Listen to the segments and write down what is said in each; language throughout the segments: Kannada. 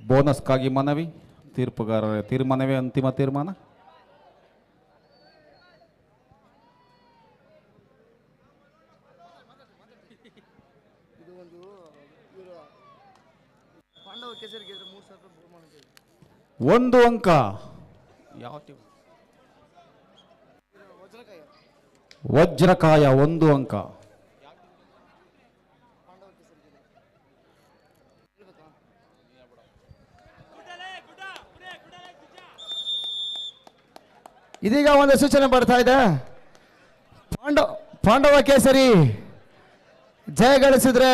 ಬೋನಸ್ಗಾಗಿ ಮನವಿ. ತೀರ್ಪುಗಾರರ ತೀರ್ಮಾನವೇ ಅಂತಿಮ ತೀರ್ಮಾನ. ಒಂದು ಅಂಕ. ಯಾವ ವಜ್ರಕಾಯ ಒಂದು ಅಂಕ. ಇದೀಗ ಒಂದು ಸೂಚನೆ ಬರ್ತಾ ಇದೆ. ಪಾಂಡವ ಕೇಸರಿ ಜಯ ಗಳಿಸಿದ್ರೆ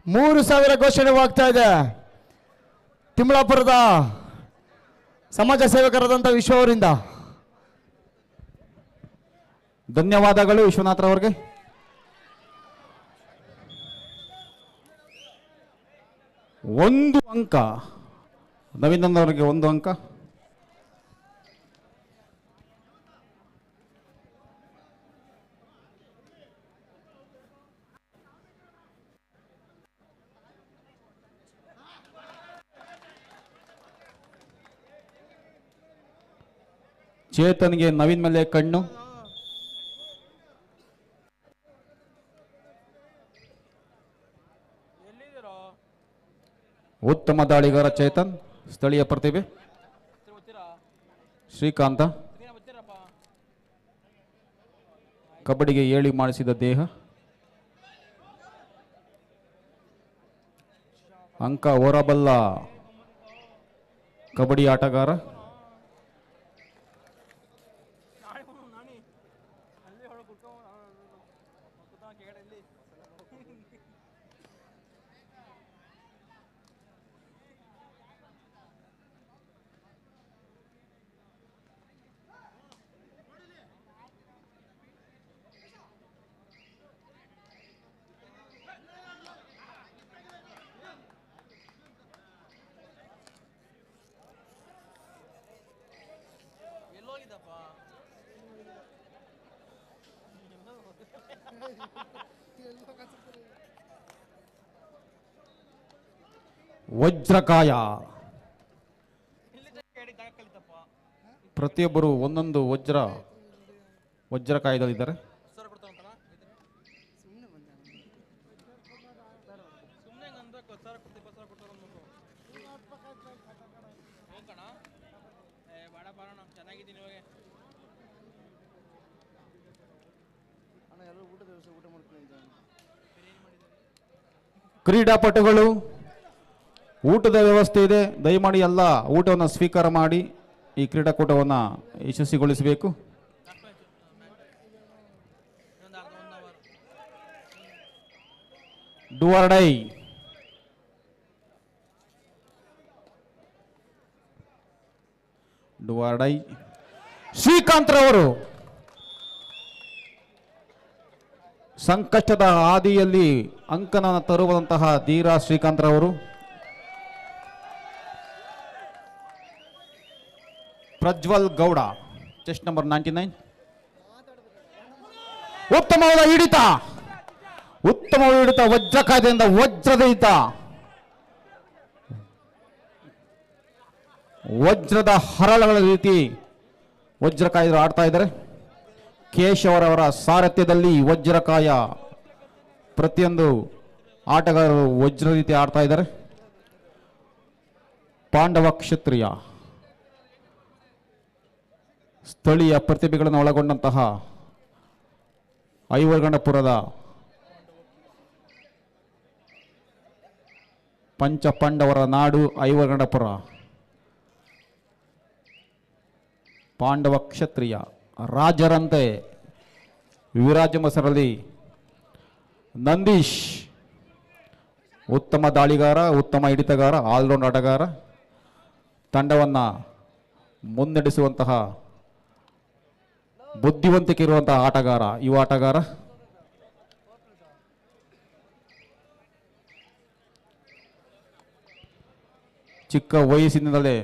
3,000 ಘೋಷಣೆವಾಗ್ತಾ ಇದೆ. ತಿಮ್ಲಾಪುರದ ಸಮಾಜ ಸೇವಕರಾದಂಥ ವಿಶ್ವ ಅವರಿಂದ ಧನ್ಯವಾದಗಳು ವಿಶ್ವನಾಥ್ರವರಿಗೆ. ಒಂದು ಅಂಕ. ನವೀನಂದ್ ಅವರಿಗೆ ಒಂದು ಅಂಕ. ಚೇತನ್ಗೆ ನವೀನ್ ಮೇಲೆ ಕಣ್ಣು. ಉತ್ತಮ ದಾಳಿಗಾರ ಚೇತನ್. ಸ್ಥಳೀಯ ಪ್ರತಿಭೆ ಶ್ರೀಕಾಂತ. ಕಬಡ್ಡಿಗೆ ಏಳಿ ಮಾಡಿಸಿದ ದೇಹ. ಅಂಕ ಹೊರಬಲ್ಲ ಕಬಡ್ಡಿ ಆಟಗಾರ. ವಜ್ರಕಾಯ. ಪ್ರತಿಯೊಬ್ಬರು ಒಂದೊಂದು ವಜ್ರಕಾಯದಲ್ಲಿದ್ದಾರೆ. ಕ್ರೀಡಾಪಟುಗಳು ಊಟದ ವ್ಯವಸ್ಥೆ ಇದೆ. ದಯಮಾಡಿ ಎಲ್ಲ ಊಟವನ್ನು ಸ್ವೀಕಾರ ಮಾಡಿ ಈ ಕ್ರೀಡಾಕೂಟವನ್ನು ಯಶಸ್ವಿಗೊಳಿಸಬೇಕು. Do or die. ಶ್ರೀಕಾಂತ್ರವರು ಸಂಕಷ್ಟದ ಹಾದಿಯಲ್ಲಿ ಅಂಕನ ತರುವಂತಹ ಧೀರ ಶ್ರೀಕಾಂತ್ರವರು. Prajwal Gowda chest number 99. ಉತ್ತಮವಾದ ಹಿಡಿತ ವಜ್ರಕಾಯದಿಂದ ವಜ್ರದ ಹಿಡಿತ. ವಜ್ರದ ಹರಳುಗಳ ರೀತಿ ವಜ್ರಕಾಯರು ಆಡ್ತಾ ಇದ್ದಾರೆ. ಕೇಶವರವರ ಸಾರಥ್ಯದಲ್ಲಿ ವಜ್ರಕಾಯ ಪ್ರತಿಯೊಂದು ಆಟಗಾರರು ವಜ್ರ ರೀತಿ ಆಡ್ತಾ ಇದ್ದಾರೆ. ಪಾಂಡವ ಕ್ಷತ್ರಿಯ ಸ್ಥಳೀಯ ಪ್ರತಿಭೆಗಳನ್ನು ಒಳಗೊಂಡಂತಹ ಐವರ್ಗಣಪುರದ ಪಂಚಪಾಂಡವರ ನಾಡು ಐವರ್ಗಣಪುರ. ಪಾಂಡವ ಕ್ಷತ್ರಿಯ ರಾಜರಂತೆ ವಿರಾಜಮಸರಲ್ಲಿ ನಂದೀಶ್ ಉತ್ತಮ ದಾಳಿಗಾರ, ಉತ್ತಮ ಹಿಡಿತಗಾರ, ಆಲ್ರೌಂಡ್ ಆಟಗಾರ. ತಂಡವನ್ನು ಮುನ್ನಡೆಸುವಂತಹ ಬುದ್ಧಿವಂತಿಕೆ ಇರುವಂತಹ ಆಟಗಾರ, ಯುವ ಆಟಗಾರ. ಚಿಕ್ಕ ವಯಸ್ಸಿನಿಂದಲೇ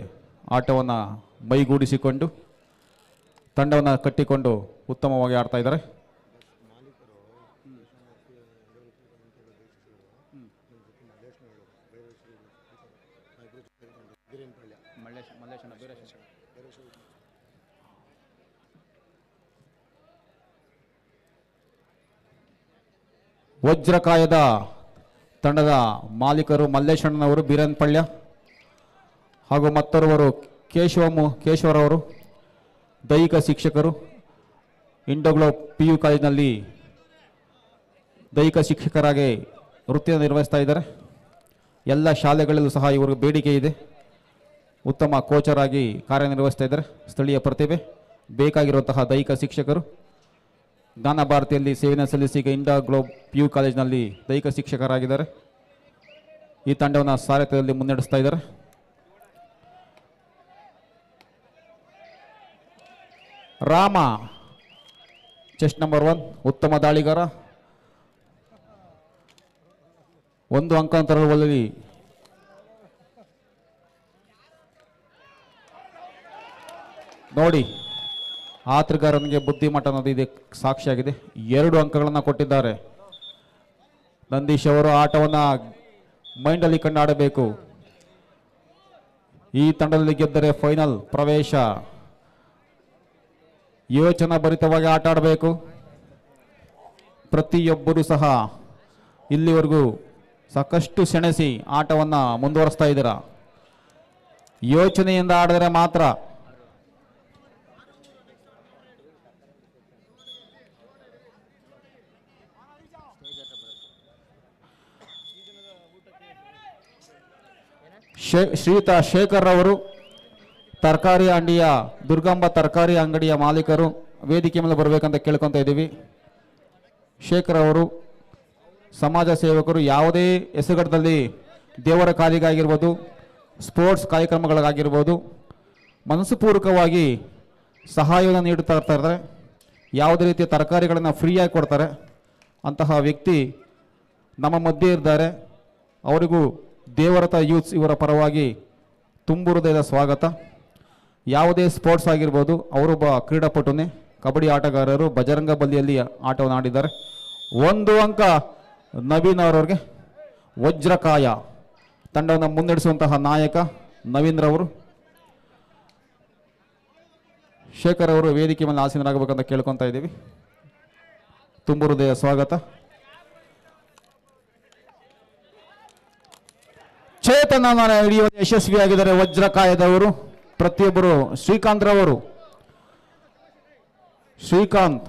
ಆಟವನ್ನು ಮೈಗೂಡಿಸಿಕೊಂಡು ತಂಡವನ್ನು ಕಟ್ಟಿಕೊಂಡು ಉತ್ತಮವಾಗಿ ಆಡ್ತಾ ಇದ್ದಾರೆ. ವಜ್ರಕಾಯದ ತಂಡದ ಮಾಲೀಕರು ಮಲ್ಲೇಶಣ್ಣನವರು ಬೀರನ್ಪಳ್ಯ ಹಾಗೂ ಮತ್ತೋರ್ವರು ಕೇಶವರವರು ದೈಹಿಕ ಶಿಕ್ಷಕರು ಇಂಡೋಗ್ಲೋ PU ಕಾಲೇಜಿನಲ್ಲಿ ದೈಹಿಕ ಶಿಕ್ಷಕರಾಗಿ ವೃತ್ತಿಯನ್ನು ನಿರ್ವಹಿಸ್ತಾ ಇದ್ದಾರೆ. ಎಲ್ಲ ಶಾಲೆಗಳಲ್ಲೂ ಸಹ ಇವರು ಬೇಡಿಕೆ ಇದೆ. ಉತ್ತಮ ಕೋಚರಾಗಿ ಕಾರ್ಯನಿರ್ವಹಿಸ್ತಾ ಇದ್ದಾರೆ. ಸ್ಥಳೀಯ ಪ್ರತಿಭೆ ಬೇಕಾಗಿರುವಂತಹ ದೈಹಿಕ ಶಿಕ್ಷಕರು ಜ್ಞಾನ ಭಾರತಿಯಲ್ಲಿ ಸೇವೆಯನ್ನು ಸಲ್ಲಿಸಿ ಈಗ ಇಂಡೋಗ್ಲೋ PU ಕಾಲೇಜಿನಲ್ಲಿ ದೈಹಿಕ ಶಿಕ್ಷಕರಾಗಿದ್ದಾರೆ. ಈ ತಂಡವನ್ನು ಸಾರಥ್ಯದಲ್ಲಿ ಮುನ್ನಡೆಸ್ತಾ ಇದ್ದಾರೆ. ರಾಮ ಚೆಸ್ಟ್ ನಂಬರ್ 1 ಉತ್ತಮ ದಾಳಿಗಾರ. 1 ಅಂಕಾಂತರದಲ್ಲಿ ನೋಡಿ ಆಟಗಾರನಿಗೆ ಬುದ್ಧಿಮಟ್ಟ ಅನ್ನೋದು ಇದೆ ಸಾಕ್ಷಿಯಾಗಿದೆ. 2 ಅಂಕಗಳನ್ನು ಕೊಟ್ಟಿದ್ದಾರೆ. ನಂದೀಶ್ ಅವರು ಆಟವನ್ನು ಮೈಂಡಲ್ಲಿ ಕಂಡು ಆಡಬೇಕು. ಈ ತಂಡದಲ್ಲಿ ಗೆದ್ದರೆ ಫೈನಲ್ ಪ್ರವೇಶ. ಯೋಚನಾ ಭರಿತವಾಗಿ ಆಟ ಆಡಬೇಕು. ಪ್ರತಿಯೊಬ್ಬರೂ ಸಹ ಇಲ್ಲಿವರೆಗೂ ಸಾಕಷ್ಟು ಸೆಣಸಿ ಆಟವನ್ನು ಮುಂದುವರಿಸ್ತಾ ಇದ್ದೀರಾ. ಯೋಚನೆಯಿಂದ ಆಡಿದರೆ ಮಾತ್ರ ಶ್ರೀಯುತ ಶೇಖರ್ ಅವರು ತರಕಾರಿ ಅಂಗಡಿಯ ದುರ್ಗಾಂಬ ತರಕಾರಿ ಅಂಗಡಿಯ ಮಾಲೀಕರು ವೇದಿಕೆ ಮೇಲೆ ಬರಬೇಕಂತ ಕೇಳ್ಕೊತಾ ಇದ್ದೀವಿ. ಶೇಖರ್ ಅವರು ಸಮಾಜ ಸೇವಕರು. ಯಾವುದೇ ಹೆಸರುಗಡದಲ್ಲಿ ದೇವರ ಕಾರ್ಯಕ್ಕಾಗಿರ್ಬೋದು, ಸ್ಪೋರ್ಟ್ಸ್ ಕಾರ್ಯಕ್ರಮಗಳಿಗಾಗಿರ್ಬೋದು ಮನಸ್ಸುಪೂರ್ವಕವಾಗಿ ಸಹಾಯವನ್ನು ನೀಡುತ್ತಾ ಇರ್ತಾರೆ. ಯಾವುದೇ ರೀತಿಯ ತರಕಾರಿಗಳನ್ನು ಫ್ರೀಯಾಗಿ ಕೊಡ್ತಾರೆ. ಅಂತಹ ವ್ಯಕ್ತಿ ನಮ್ಮ ಮಧ್ಯೆ ಇದ್ದಾರೆ. ಅವರಿಗೂ ದೇವರತ ಯೂತ್ಸ್ ಇವರ ಪರವಾಗಿ ತುಂಬು ಹೃದಯದ ಸ್ವಾಗತ. ಯಾವುದೇ ಸ್ಪೋರ್ಟ್ಸ್ ಆಗಿರ್ಬೋದು, ಅವರೊಬ್ಬ ಕ್ರೀಡಾಪಟುನೇ, ಕಬಡ್ಡಿ ಆಟಗಾರರು, ಬಜರಂಗ ಬಲಿಯಲ್ಲಿ ಆಟವನ್ನು ಆಡಿದ್ದಾರೆ. 1 ಅಂಕ ನವೀನ್ ಅವರವ್ರಿಗೆ. ವಜ್ರಕಾಯ ತಂಡವನ್ನು ಮುನ್ನಡೆಸುವಂತಹ ನಾಯಕ ನವೀನ್ ರವರು. ಶೇಖರ್ ಅವರು ವೇದಿಕೆ ಮೇಲೆ ಆಸೀನರಾಗಬೇಕಂತ ಕೇಳ್ಕೊತಾ ಇದ್ದೀವಿ. ತುಂಬು ಹೃದಯ ಸ್ವಾಗತ. ಚೇತನ ಹಿಡಿಯುವ ಯಶಸ್ವಿಯಾಗಿದ್ದಾರೆ ವಜ್ರಕಾಯದವರು. ಪ್ರತಿಯೊಬ್ಬರು ಶ್ರೀಕಾಂತ್ ರವರು. ಶ್ರೀಕಾಂತ್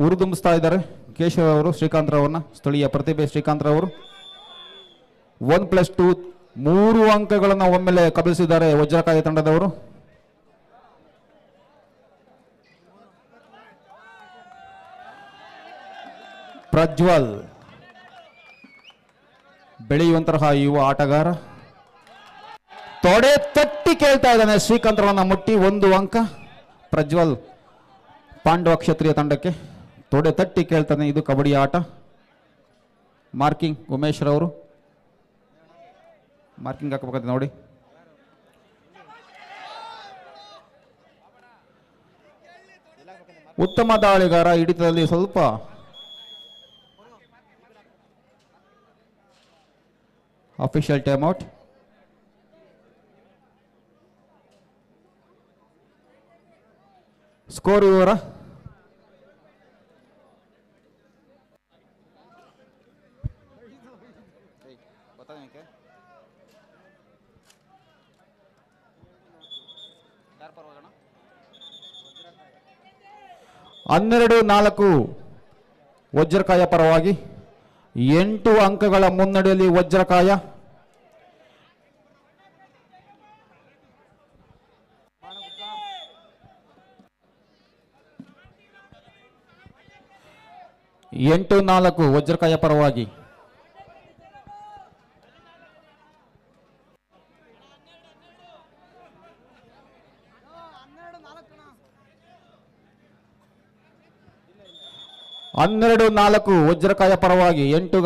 ಹುರಿದುಂಬಿಸ್ತಾ ಇದ್ದಾರೆ. ಕೇಶವ ಅವರು ಶ್ರೀಕಾಂತ್ ರವರನ್ನ, ಸ್ಥಳೀಯ ಪ್ರತಿಭೆ ಶ್ರೀಕಾಂತ್ ರವರು. 1+2 3 ಅಂಕಗಳನ್ನು ಒಮ್ಮೆಲೆ ಕಬಳಿಸಿದ್ದಾರೆ ವಜ್ರಕಾಯ ತಂಡದವರು. ಪ್ರಜ್ವಲ್ ಬೆಳೆಯುವಂತಹ ಯುವ ಆಟಗಾರ. ತೊಡೆ ತಟ್ಟಿ ಕೇಳ್ತಾ ಇದ್ದಾನೆ ಶ್ರೀಕಾಂತ್ ರವರನ್ನ ಮುಟ್ಟಿ. 1 ಅಂಕ ಪ್ರಜ್ವಲ್ ಪಾಂಡವ ಕ್ಷತ್ರಿಯ ತಂಡಕ್ಕೆ. ತೊಡೆ ತಟ್ಟಿ ಕೇಳ್ತಾನೆ. ಇದು ಕಬಡ್ಡಿ ಆಟ. ಮಾರ್ಕಿಂಗ್ ಉಮೇಶ್ ರವರು ಮಾರ್ಕಿಂಗ್ ಹಾಕಬೇಕಾದ್ರೆ ನೋಡಿ. ಉತ್ತಮ ದಾಳಿಗಾರ. ಹಿಡಿತದಲ್ಲಿ ಸ್ವಲ್ಪ ಅಫಿಷಿಯಲ್ ಟೈಮ್ ಔಟ್. ಸ್ಕೋರ್ ವಿವರ ಹನ್ನೆರಡು 4 ವಜ್ರಕಾಯ ಪರವಾಗಿ. 8 ಅಂಕಗಳ ಮುನ್ನಡೆಯಲ್ಲಿ ವಜ್ರಕಾಯ. ಎಂಟು 4 ವಜ್ರಕಾಯ ಪರವಾಗಿ. ಹನ್ನೆರಡು 4 ವಜ್ರಕಾಯ ಪರವಾಗಿ. 8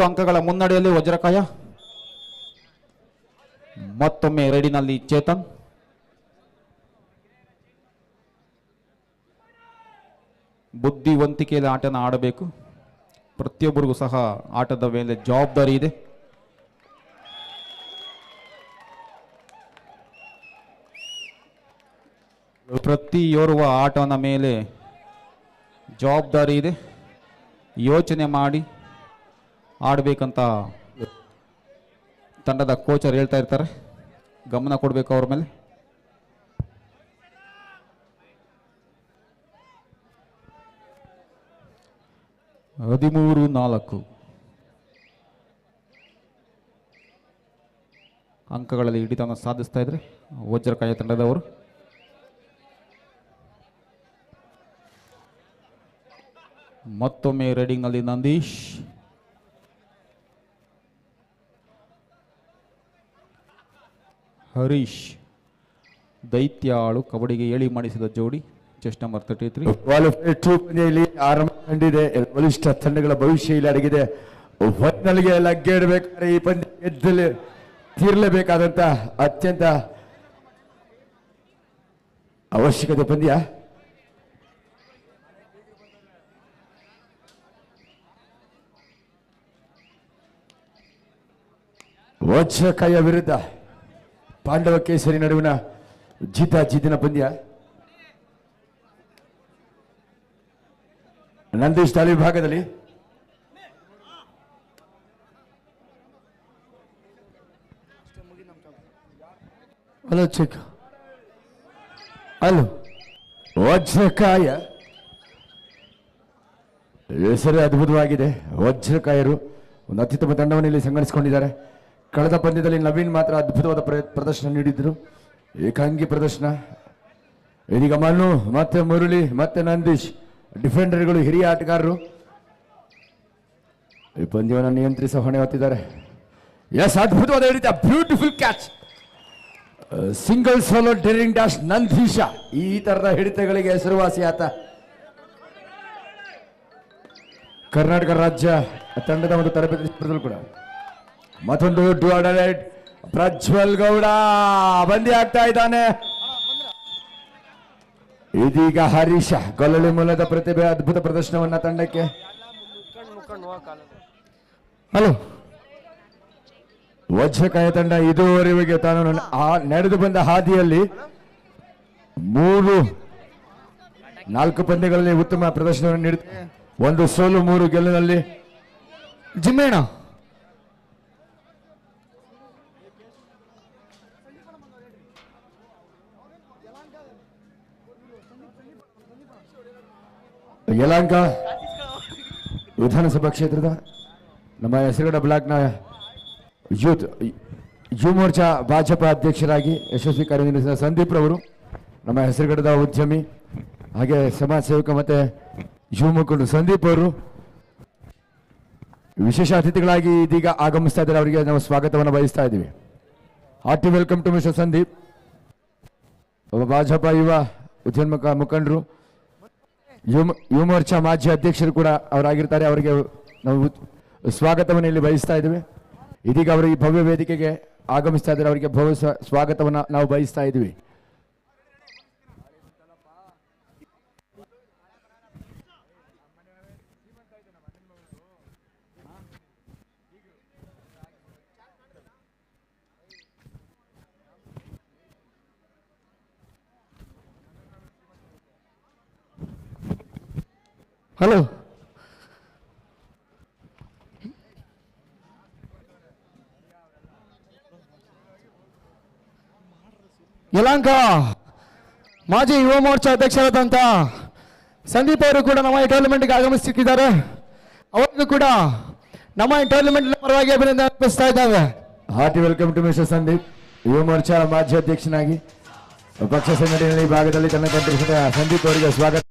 ಅಂಕಗಳ ಮುನ್ನಡೆಯಲ್ಲಿ ವಜ್ರಕಾಯ. ಮತ್ತೊಮ್ಮೆ ರೆಡಿನಲ್ಲಿ ಚೇತನ್. ಬುದ್ಧಿವಂತಿಕೆಯಲ್ಲಿ ಆಟನ ಆಡಬೇಕು. ಪ್ರತಿಯೊಬ್ಬರಿಗೂ ಸಹ ಆಟದ ಮೇಲೆ ಜವಾಬ್ದಾರಿ ಇದೆ. ಪ್ರತಿಯೋರ್ವ ಆಟದ ಮೇಲೆ ಜವಾಬ್ದಾರಿ ಇದೆ. ಯೋಚನೆ ಮಾಡಿ ಆಡಬೇಕಂತ ತಂಡದ ಕೋಚರ್ ಹೇಳ್ತಾ ಇರ್ತಾರೆ. ಗಮನ ಕೊಡಬೇಕು ಅವ್ರ ಮೇಲೆ. ಹದಿಮೂರು 4 ಅಂಕಗಳಲ್ಲಿ ಹಿಡಿತವನ್ನು ಸಾಧಿಸ್ತಾ ಇದ್ರೆ ವಜ್ರಕಾಯ ತಂಡದವರು. ಮತ್ತೊಮ್ಮೆ ರೆಡಿಂಗ್ನಲ್ಲಿ ನಂದೀಶ್. ಹರೀಶ್ ದೈತ್ಯಾಳು ಕಬಡ್ಡಿಗೆ ಏಳಿ ಮಾಡಿಸಿದ ಜೋಡಿ. Chest number 33. ಕ್ವಾಲಿಫೈಡ್ 2 ಪಂದ್ಯದಲ್ಲಿ ಆರಂಭ ಕಂಡಿದೆ. ಬಲಿಷ್ಠ ತಂಡಗಳ ಭವಿಷ್ಯ ಇಲ್ಲಿ ಅಡಗಿದೆ. ಫೈನಲ್ಗೆ ಲಗ್ಗೆ ಇಡಬೇಕಾದ್ರೆ ಈ ಪಂದ್ಯ ಗೆದ್ದಲೇ ತೀರಲೇಬೇಕಾದಂತ ಅತ್ಯಂತ ಅವಶ್ಯಕತೆ ಪಂದ್ಯ. ವಜ್ರಕಾಯ ವಿರುದ್ಧ ಪಾಂಡವ ಕೇಸರಿ ನಡುವಿನ ಜಿದ್ದಿನ ಪಂದ್ಯ. ನಂದೀಶ್ ತಾಳಿ ವಿಭಾಗದಲ್ಲಿ ಹಲೋ ಚೆಕ್. ಹಲೋ ವಜ್ರಕಾಯ ಹೆಸರೇ ಅದ್ಭುತವಾಗಿದೆ. ವಜ್ರಕಾಯರು ಒಂದು ಅತ್ಯುತ್ತಮ ತಂಡವನ್ನು ಇಲ್ಲಿ ಸಂಘಟಿಸಿಕೊಂಡಿದ್ದಾರೆ. ಕಳೆದ ಪಂದ್ಯದಲ್ಲಿ ನವೀನ್ ಮಾತ್ರ ಅದ್ಭುತವಾದ ಪ್ರದರ್ಶನ ನೀಡಿದ್ರು. ಏಕಾಂಗಿ ಪ್ರದರ್ಶನ. ಇದೀಗ ಮನು ಮತ್ತೆ ಮುರಳಿ ಮತ್ತೆ ನಂದೀಶ್ ಡಿಫೆಂಡರ್ಗಳು, ಹಿರಿಯ ಆಟಗಾರರು ಈ ಪಂದ್ಯವನ್ನು ನಿಯಂತ್ರಿಸುವ ಹೊಣೆ ಹೊತ್ತಿದ್ದಾರೆ. ಎಸ್, ಅದ್ಭುತವಾದ ಹಿಡಿತ, beautiful catch, single solo daring dash Nandisha. ಈ ತರದ ಹಿಡಿತಗಳಿಗೆ ಹೆಸರುವಾಸಿ ಆತ. ಕರ್ನಾಟಕ ರಾಜ್ಯ ತಂಡದ ಒಂದು ತರಬೇತಿ ಸ್ಪರ್ಧೆಗಳು ಕೂಡ. ಮತ್ತೊಂದು ಡುಅಡಲೈಟ್ ಪ್ರಜ್ವಲ್ ಗೌಡ ಬಂದಿ ಆಗ್ತಾ ಇದ್ದಾನೆ. ಇದೀಗ ಹರೀಶ ಗೊಲ್ಲಳಿ ಮೂಲದ ಪ್ರತಿಭೆ, ಅದ್ಭುತ ಪ್ರದರ್ಶನವನ್ನ ತಂಡಕ್ಕೆ. ಹಲೋ ವಜ್ರಕಾಯ ತಂಡ ಇದುವರೆಗೆ ತಾನು ನಡೆದು ಬಂದ ಹಾದಿಯಲ್ಲಿ 4 ಪಂದ್ಯಗಳಲ್ಲಿ ಉತ್ತಮ ಪ್ರದರ್ಶನವನ್ನು ನೀಡುತ್ತೆ. 1 ಸೋಲು 3 ಗೆಲುವಿನಲ್ಲಿ. ಜಿಮ್ಮೇಣ ಯಲಹಂಕ ವಿಧಾನಸಭಾ ಕ್ಷೇತ್ರದ ನಮ್ಮ ಹೆಸರುಗಡ ಬ್ಲಾಕ್ನ ಯುವ ಮೋರ್ಚಾ ಭಾಜಪ ಅಧ್ಯಕ್ಷರಾಗಿ ಯಶಸ್ವಿ ಕಾರ್ಯನಿರ್ವಹಿಸಿದ ಸಂದೀಪ್ ರವರು, ನಮ್ಮ ಹೆಸರುಗಡದ ಉದ್ಯಮಿ ಹಾಗೆ ಸಮಾಜ ಸೇವಕ ಮತ್ತೆ ಯುವ ಮುಖಂಡ ಸಂದೀಪ್ ಅವರು ವಿಶೇಷ ಅತಿಥಿಗಳಾಗಿ ಇದೀಗ ಆಗಮಿಸ್ತಾ ಇದ್ದಾರೆ. ಅವರಿಗೆ ನಾವು ಸ್ವಾಗತವನ್ನು ಬಯಸ್ತಾ ಇದ್ದೀವಿ. Hearty welcome to mister Sandeep. ಒಬ್ಬ ಭಾಜಪ ಯುವ ಉದ್ಯಮ ಮುಖಂಡರು, ಯುವ ಮೋರ್ಚಾ ಮಾಜಿ ಅಧ್ಯಕ್ಷರು ಕೂಡ ಅವರಾಗಿರ್ತಾರೆ. ಅವರಿಗೆ ನಾವು ಸ್ವಾಗತವನ್ನು ಇಲ್ಲಿ ಬಯಸ್ತಾ ಇದ್ದೀವಿ. ಇದೀಗ ಅವರು ಈ ಭವ್ಯ ವೇದಿಕೆಗೆ ಆಗಮಿಸ್ತಾ ಇದ್ದಾರೆ. ಅವರಿಗೆ ಭವ್ಯ ಸ್ವಾಗತವನ್ನು ನಾವು ಬಯಸ್ತಾ ಇದ್ದೀವಿ. ಹಲೋ ಯಲಹಂಕ ಮಾಜಿ ಯುವ ಮೋರ್ಚಾ ಅಧ್ಯಕ್ಷರಾದಂಥ ಸಂದೀಪ್ ಅವರು ಕೂಡ ನಮ್ಮ ಈ ಟೂರ್ನಮೆಂಟ್ಗೆ ಆಗಮಿಸುತ್ತಿದ್ದಾರೆ. ಅವರಿಗೂ ಕೂಡ ನಮ್ಮ ಈ ಟೂರ್ನಮೆಂಟ್ ಪರವಾಗಿ ಅಭಿನಂದನೆ ಅರ್ಪಿಸ್ತಾ ಇದ್ದಾವೆ. Hearty welcome to mister Sandeep. ಯುವ ಮೋರ್ಚಾ ಮಾಜಿ ಅಧ್ಯಕ್ಷನಾಗಿ ಪಕ್ಷ ಸಂಘಟನೆಯ ಭಾಗದಲ್ಲಿ ತನ್ನ ಕಂಡಿಸಿದ ಸಂದೀಪ್ ಅವರಿಗೆ ಸ್ವಾಗತ.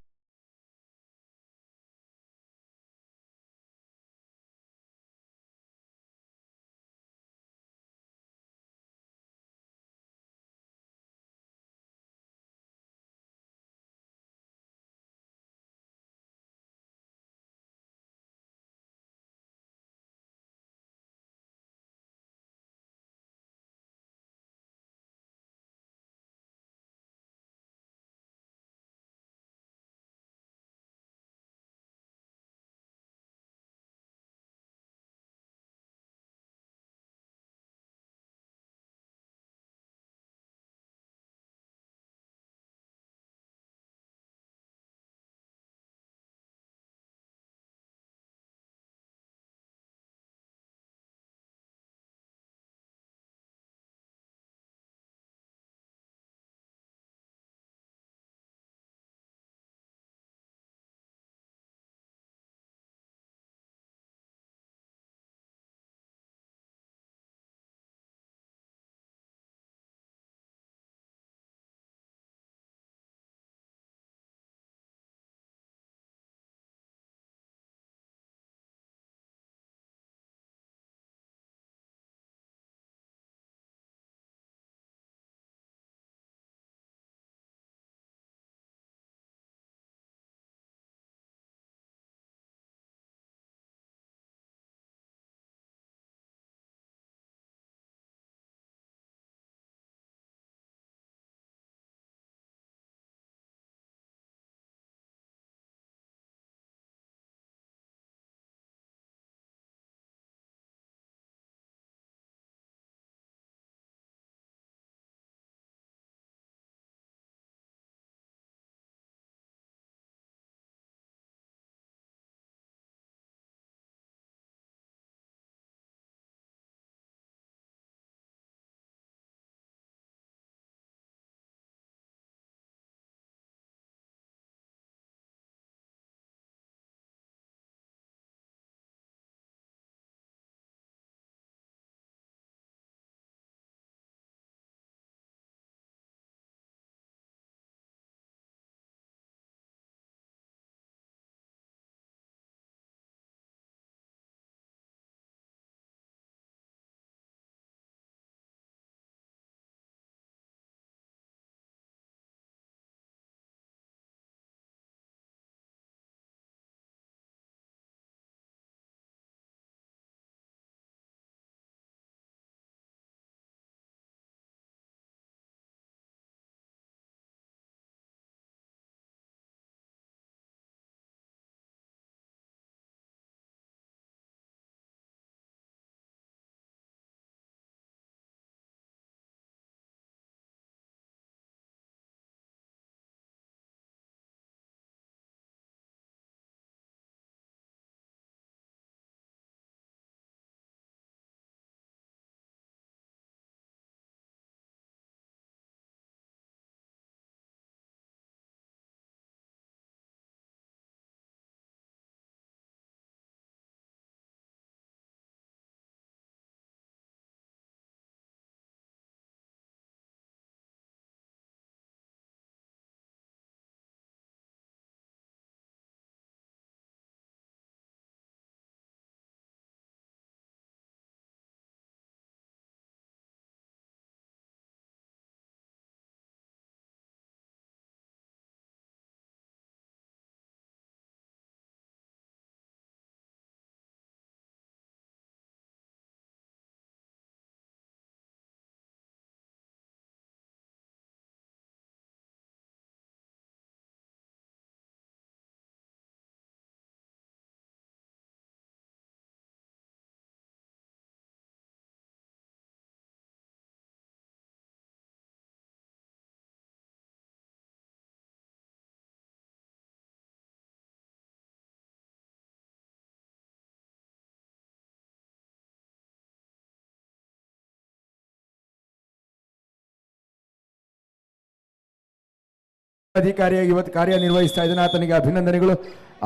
ಅಧಿಕಾರಿಯಾಗಿ ಇವತ್ತು ಕಾರ್ಯನಿರ್ವಹಿಸ್ತಾ ಇದ್ದಾನೆ, ಆತನಿಗೆ ಅಭಿನಂದನೆಗಳು.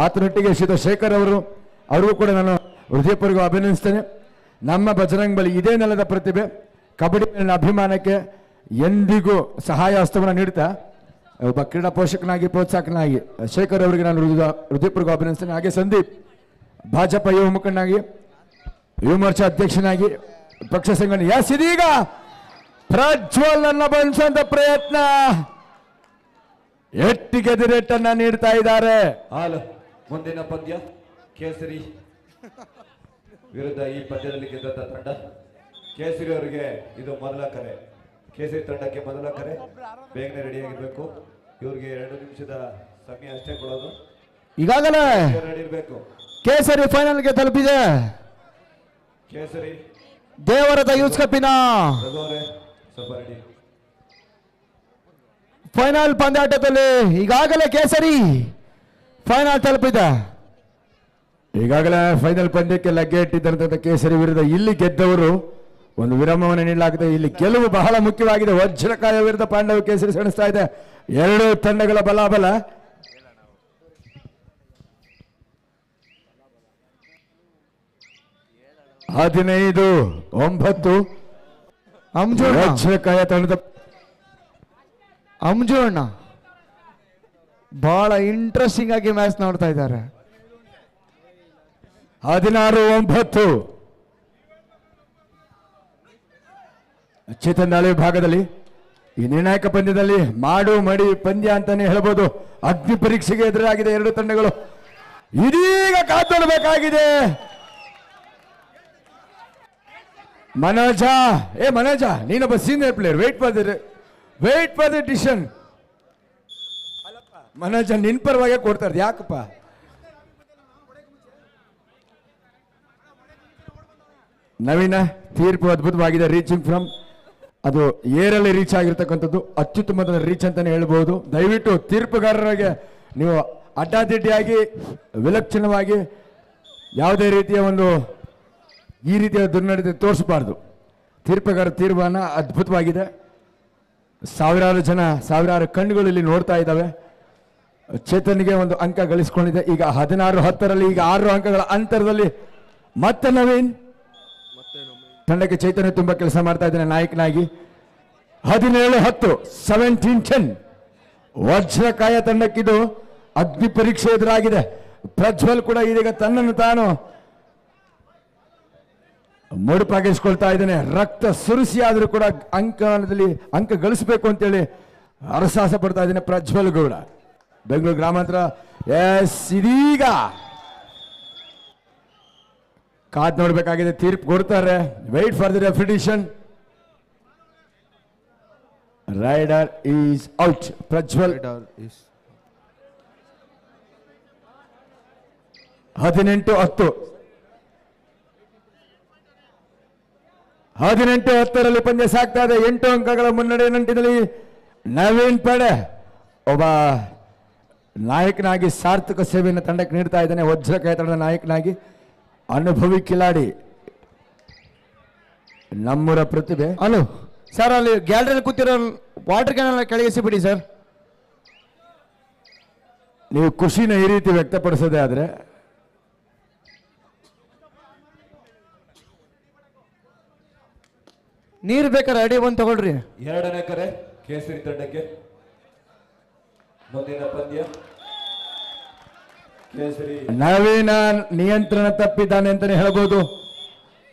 ಆತನೊಟ್ಟಿಗೆ ಶ್ರೀಯುತ ಶೇಖರ್ ಅವ್ರಿಗೂ ಕೂಡ ನಾನು ಹೃದಯಪೂರ್ವಕ ಅಭಿನಂದಿಸ್ತೇನೆ. ನಮ್ಮ ಬಜರಂಗ್ ಬಲಿ ಇದೇ ನೆಲದ ಪ್ರತಿಭೆ, ಕಬಡ್ಡಿ ಮೇಲಿನ ಅಭಿಮಾನಕ್ಕೆ ಎಂದಿಗೂ ಸಹಾಯ ಹಸ್ತವನ್ನು ನೀಡ್ತಾ ಒಬ್ಬ ಕ್ರೀಡಾ ಪೋಷಕನಾಗಿ ಪ್ರೋತ್ಸಾಹಕನಾಗಿ ಶೇಖರ್ ಅವರಿಗೆ ನಾನು ಹೃದಯಪೂರ್ವಕ ಅಭಿನಂದಿಸ್ತೇನೆ. ಹಾಗೆ ಸಂದೀಪ್ ಭಾಜಪ ಯುವ ಮುಖಂಡನಾಗಿ, ಯುವ ಮೋರ್ಚಾ ಅಧ್ಯಕ್ಷನಾಗಿ, ಪಕ್ಷ ಸಂಘಟನೆ ಇದೀಗ ಪ್ರಜ್ವಲ್ ಅನ್ನ ಬಂಧಿಸುವಂತ ಪ್ರಯತ್ನ, ಎಟ್ಟಿಗೆದಿರೆಟ್ಟನ್ನ ನೀಡ್ತಾ ಇದ್ದಾರೆ. ಹಾಲು ಮುಂದಿನ ಪಂದ್ಯ ಕೇಸರಿ ವಿರುದ್ಧ ಈ ಪಂದ್ಯದಲ್ಲಿ ಗೆದ್ದಂತ ತಂಡ ಕೇಸರಿ ಅವರಿಗೆ ಇದು ಮೊದಲ ಕರೆ. ಕೇಸರಿ ತಂಡಕ್ಕೆ ಮೊದಲ ಕರೆ, ಬೇಗನೆ ರೆಡಿಯಾಗಿರ್ಬೇಕು. ಇವ್ರಿಗೆ 2 ನಿಮಿಷದ ಸಮಯ ಅಷ್ಟೇ ಕೊಡೋದು, ಈಗಾಗಲೇ ರೆಡಿ ಇರಬೇಕು. ಕೇಸರಿ ಫೈನಲ್ಗೆ ತಲುಪಿದೆ. ಕೇಸರಿ ದೇವರದ ಯೂಸ್ ಕಪ್ಪಿನ ರಘುವರೇ ಸ್ವಲ್ಪ ರೆಡಿ. ಫೈನಲ್ ಪಂದ್ಯಾಟದಲ್ಲಿ ಈಗಾಗಲೇ ಕೇಸರಿ ಫೈನಲ್ ತಲುಪಿದೆ. ಈಗಾಗಲೇ ಫೈನಲ್ ಪಂದ್ಯಕ್ಕೆ ಲಗ್ಗೆ ಇಟ್ಟಿದ್ದಂತ ಕೇಸರಿ ವಿರುದ್ಧ ಇಲ್ಲಿ ಗೆದ್ದವರು ಒಂದು ವಿರಾಮವನ್ನು ನೀಡಲಾಗಿದೆ. ಇಲ್ಲಿ ಗೆಲುವು ಬಹಳ ಮುಖ್ಯವಾಗಿದೆ. ವಜ್ರಕಾಯ ವಿರುದ್ಧ ಪಾಂಡವ ಕೇಸರಿ ಸೆಣಸ್ತಾ ಇದೆ. 2 ತಂಡಗಳ ಬಲಾಬಲ. ಹದಿನೈದು 9 ವಜ್ರಕಾಯ ತಂಡದ ಅಂಜೋಣ್ಣ ಬಹಳ ಇಂಟ್ರೆಸ್ಟಿಂಗ್ ಆಗಿ ಮ್ಯಾಚ್ ನೋಡ್ತಾ ಇದ್ದಾರೆ. 16-9 ಚೇತನ್ ನಾಳೆ ವಿಭಾಗದಲ್ಲಿ ಈ ನಿರ್ಣಾಯಕ ಪಂದ್ಯದಲ್ಲಿ ಮಾಡು ಮಡಿ ಪಂದ್ಯ ಅಂತಾನೆ ಹೇಳ್ಬೋದು. ಅಗ್ನಿ ಪರೀಕ್ಷೆಗೆ ಎದುರಾಗಿದೆ 2 ತಂಡಗಳು. ಇದೀಗ ಕಾತೊಡಬೇಕಾಗಿದೆ. ಮನೋಜ ಮನೋಜ ನೀನೊಬ್ಬ senior player, wait for the decision. ಮನೋಜ ನಿನ್ ಪರವಾಗಿ ಕೊಡ್ತಾರೆ ಯಾಕಪ್ಪ? ನವೀನ ತೀರ್ಪು ಅದ್ಭುತವಾಗಿದೆ. ರೀಚಿಂಗ್ ಫ್ರಮ್ ಅದು ಏರಲ್ಲಿ ರೀಚ್ ಆಗಿರ್ತಕ್ಕಂಥದ್ದು ಅತ್ಯುತ್ತಮದ ರೀಚ್ ಅಂತಾನೆ ಹೇಳ್ಬೋದು. ದಯವಿಟ್ಟು ತೀರ್ಪುಗಾರರಿಗೆ ನೀವು ಅಡ್ಡಾದಿಡ್ಡಿಯಾಗಿ ವಿಲಕ್ಷಣವಾಗಿ ಯಾವುದೇ ರೀತಿಯ ಒಂದು ಈ ರೀತಿಯ ದುರ್ನಡತೆ ತೋರಿಸಬಾರ್ದು. ತೀರ್ಪುಗಾರ ತೀರ್ಮಾನ ಅದ್ಭುತವಾಗಿದೆ. ಸಾವಿರಾರು ಕಣ್ಣುಗಳು ಇಲ್ಲಿ ನೋಡ್ತಾ ಇದ್ದಾವೆ. ಚೇತನ್ಗೆ ಒಂದು ಅಂಕ ಗಳಿಸಿಕೊಂಡಿದೆ. ಈಗ 16-10 ಈಗ 6 ಅಂಕಗಳ ಅಂತರದಲ್ಲಿ ಮತ್ತೆ ನವೀನ್ ತಂಡಕ್ಕೆ ಚೈತನ್ಯ ತುಂಬಾ ಕೆಲಸ ಮಾಡ್ತಾ ಇದ್ದಾನೆ ನಾಯಕನಾಗಿ. 17-10 17-10 ವಜ್ರಕಾಯ ತಂಡಕ್ಕಿದು ಅಗ್ನಿ ಪರೀಕ್ಷೆ ಎದುರಾಗಿದೆ. ಪ್ರಜ್ವಲ್ ಕೂಡ ಇದೀಗ ತನ್ನನ್ನು ತಾನು ಮುಡುಪಾಗಿಸ್ಕೊಳ್ತಾ ಇದ್ದಾನೆ. ರಕ್ತ ಸುರಿಸಿ ಆದರೂ ಕೂಡ ಅಂಕ ಗಳಿಸಬೇಕು ಅಂತೇಳಿ ಹರಸಾಹಸ ಪಡ್ತಾ ಇದ್ದಾನೆ ಪ್ರಜ್ವಲ್ ಗೌಡ, ಬೆಂಗಳೂರು ಗ್ರಾಮಾಂತರ. ಇದೀಗ ಕಾದ್ ನೋಡ್ಬೇಕಾಗಿದೆ. ತೀರ್ಪು ಕೊಡ್ತಾರೆ. Wait for the referee decision. Raider is out. Prajwal 18-10 18-10 ಪಂದ್ಯ ಸಾಗ್ತಾ ಇದೆ. 8 ಅಂಕಗಳ ಮುನ್ನಡೆ ನಂಟಿನಲ್ಲಿ ನವೀನ್ ಪಡೆ ಒಬ್ಬ ನಾಯಕನಾಗಿ ಸಾರ್ಥಕ ಸೇವೆಯನ್ನು ತಂಡಕ್ಕೆ ನೀಡ್ತಾ ಇದ್ದಾನೆ. ವಜ್ರಕಾಯ ತಂಡದ ನಾಯಕನಾಗಿ ಅನುಭವಿ ಕಿಲಾಡಿ ನಮ್ಮೂರ ಪ್ರತಿಭೆ. ಹಲೋ ಸರ್, ಅಲ್ಲಿ ಗ್ಯಾಲರಿಯಲ್ಲಿ ಕೂತಿರೋ ವಾಟರ್ ಕ್ಯಾನ್ ಕೆಳಗಿಸಿ ಬಿಡಿ ಸರ್. ನೀವು ಖುಷಿನ ಈ ರೀತಿ ವ್ಯಕ್ತಪಡಿಸೋದೇ ಆದ್ರೆ ನೀರು ಬೇಕಾದ್ರೆ ಅಡಿ ಬಂದು ತಗೊಳ್ರಿ. 2ನೇ ಕರೆ ಕೇಸರಿ ತಂಡಕ್ಕೆ. ಮುಂದಿನ ಪಂದ್ಯ ಕೇಸರಿ ನವೀನ ನಿಯಂತ್ರಣ ತಪ್ಪಿದ್ದಾನೆ ಅಂತಾನೆ ಹೇಳ್ಬೋದು.